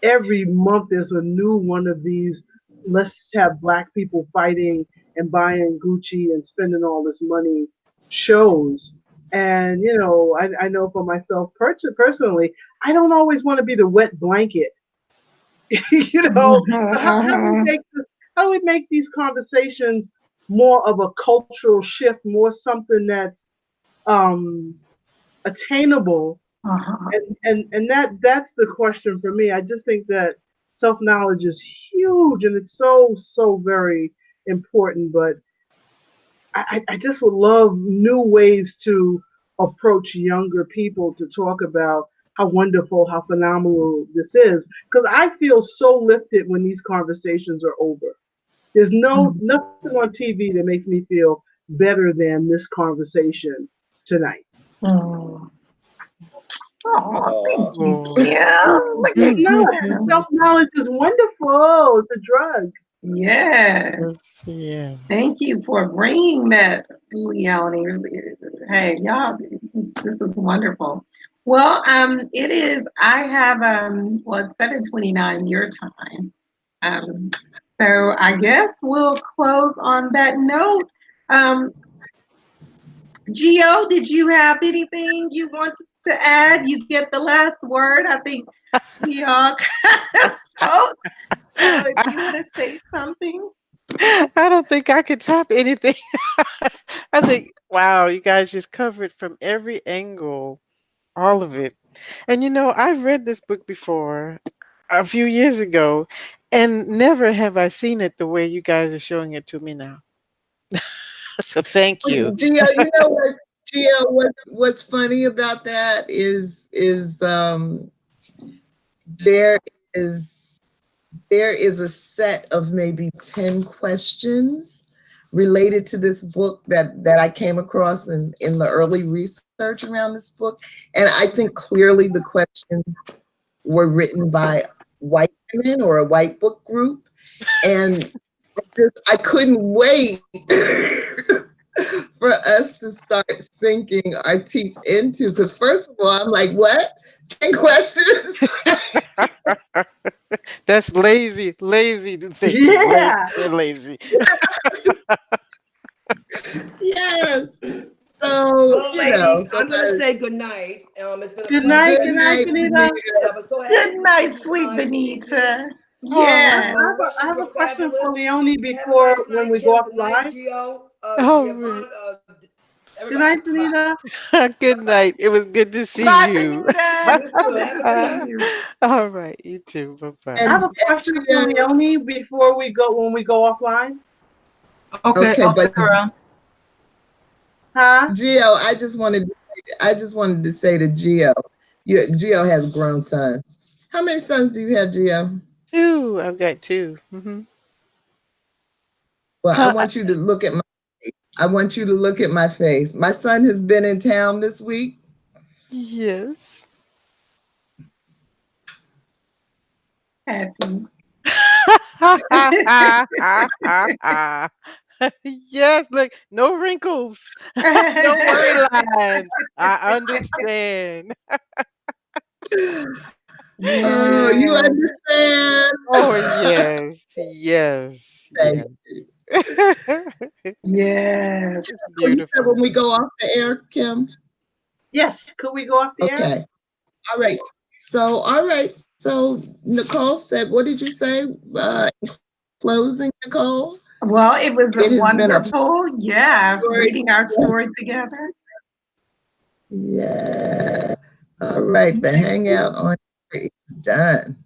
[SPEAKER 6] every month there's a new one of these, let's have Black people fighting and buying Gucci and spending all this money shows. And, you know, I know for myself personally, I don't always want to be the wet blanket. You know, so how do we make these conversations more of a cultural shift, more something that's attainable? And that's the question for me. I just think that self-knowledge is huge and it's so very important, but I just would love new ways to approach younger people to talk about how wonderful, how phenomenal this is, because I feel so lifted when these conversations are over. There's nothing on TV that makes me feel better than this conversation tonight.
[SPEAKER 5] Oh, thank you. Look at you.
[SPEAKER 6] Self-knowledge is wonderful. It's a drug.
[SPEAKER 5] Yes.
[SPEAKER 3] Yeah.
[SPEAKER 5] Thank you for bringing that, Leonie. Hey, y'all, this is wonderful. Well, it is. I have it's 7:29 your time. So I guess we'll close on that note. Gio, did you have anything you wanted to add? You get the last word. I think we all spoke. So if you want to say something.
[SPEAKER 3] I don't think I could top anything. I think, wow, you guys just covered from every angle, all of it. And you know, I've read this book before a few years ago, and never have I seen it the way you guys are showing it to me now. So thank you.
[SPEAKER 1] Gio, you know what? Gio, what's funny about that is there is a set of maybe 10 questions related to this book that I came across in the early research around this book. And I think clearly the questions were written by white women or a white book group. And I couldn't wait for us to start sinking our teeth into, because first of all, I'm like, what? 10 questions?
[SPEAKER 3] That's lazy thinking.
[SPEAKER 6] Yeah.
[SPEAKER 3] Lazy.
[SPEAKER 1] Yes. So,
[SPEAKER 7] well, ladies, I'm going to say good night. It's been a
[SPEAKER 6] Good
[SPEAKER 7] pleasure.
[SPEAKER 6] night, Benita.
[SPEAKER 7] Yeah, but so happy
[SPEAKER 5] Good night,
[SPEAKER 7] to see you
[SPEAKER 5] sweet
[SPEAKER 7] guys this evening.
[SPEAKER 5] Benita.
[SPEAKER 6] Oh,
[SPEAKER 5] Yeah.
[SPEAKER 6] I have a question for
[SPEAKER 7] Fabulous.
[SPEAKER 6] Leonie
[SPEAKER 7] Have a
[SPEAKER 6] before
[SPEAKER 7] nice
[SPEAKER 6] when
[SPEAKER 7] night,
[SPEAKER 6] we go
[SPEAKER 7] Kim.
[SPEAKER 6] off
[SPEAKER 7] Good night,
[SPEAKER 6] live.
[SPEAKER 7] Gio.
[SPEAKER 3] Oh,
[SPEAKER 7] Giovanna,
[SPEAKER 6] Good night,
[SPEAKER 7] Everybody, bye.
[SPEAKER 6] Venita.
[SPEAKER 3] Good night. It was good to see
[SPEAKER 5] Bye,
[SPEAKER 3] you.
[SPEAKER 5] Benita.
[SPEAKER 7] You too.
[SPEAKER 5] Good
[SPEAKER 7] Have
[SPEAKER 5] to
[SPEAKER 7] a good
[SPEAKER 5] see
[SPEAKER 7] night.
[SPEAKER 5] you.
[SPEAKER 3] All right, you too. Bye bye.
[SPEAKER 6] I have
[SPEAKER 1] And,
[SPEAKER 6] a question for
[SPEAKER 1] Gio,
[SPEAKER 6] Leonie before we go when we go offline.
[SPEAKER 2] Okay,
[SPEAKER 1] okay,
[SPEAKER 2] I'll
[SPEAKER 1] but
[SPEAKER 2] stick around.
[SPEAKER 6] Huh?
[SPEAKER 1] Gio, I just wanted to say to Gio, Gio has a grown son. How many sons do you have, Gio?
[SPEAKER 3] Two. I've got 2. Mm-hmm.
[SPEAKER 1] Well, I want you to look at my face. I want you to look at my face. My son has been in town this week.
[SPEAKER 3] Yes.
[SPEAKER 5] Happy.
[SPEAKER 3] Yes, look, no wrinkles, no worry lines. I understand.
[SPEAKER 1] Oh, you
[SPEAKER 5] Yeah.
[SPEAKER 1] understand?
[SPEAKER 3] Oh yes, yes,
[SPEAKER 1] Thank
[SPEAKER 3] yes.
[SPEAKER 1] you.
[SPEAKER 5] Yes.
[SPEAKER 3] It's
[SPEAKER 1] Oh, you said when
[SPEAKER 3] beautiful.
[SPEAKER 1] we go off the air, Kim?
[SPEAKER 6] Yes. Could we go off the air?
[SPEAKER 1] Okay. All right. So Nicole said, what did you say? Closing, Nicole?
[SPEAKER 5] Well, it was
[SPEAKER 1] It has been a
[SPEAKER 5] wonderful. Yeah.
[SPEAKER 1] pleasure.
[SPEAKER 5] Reading our story together.
[SPEAKER 1] Yeah. All right. The hangout on is done.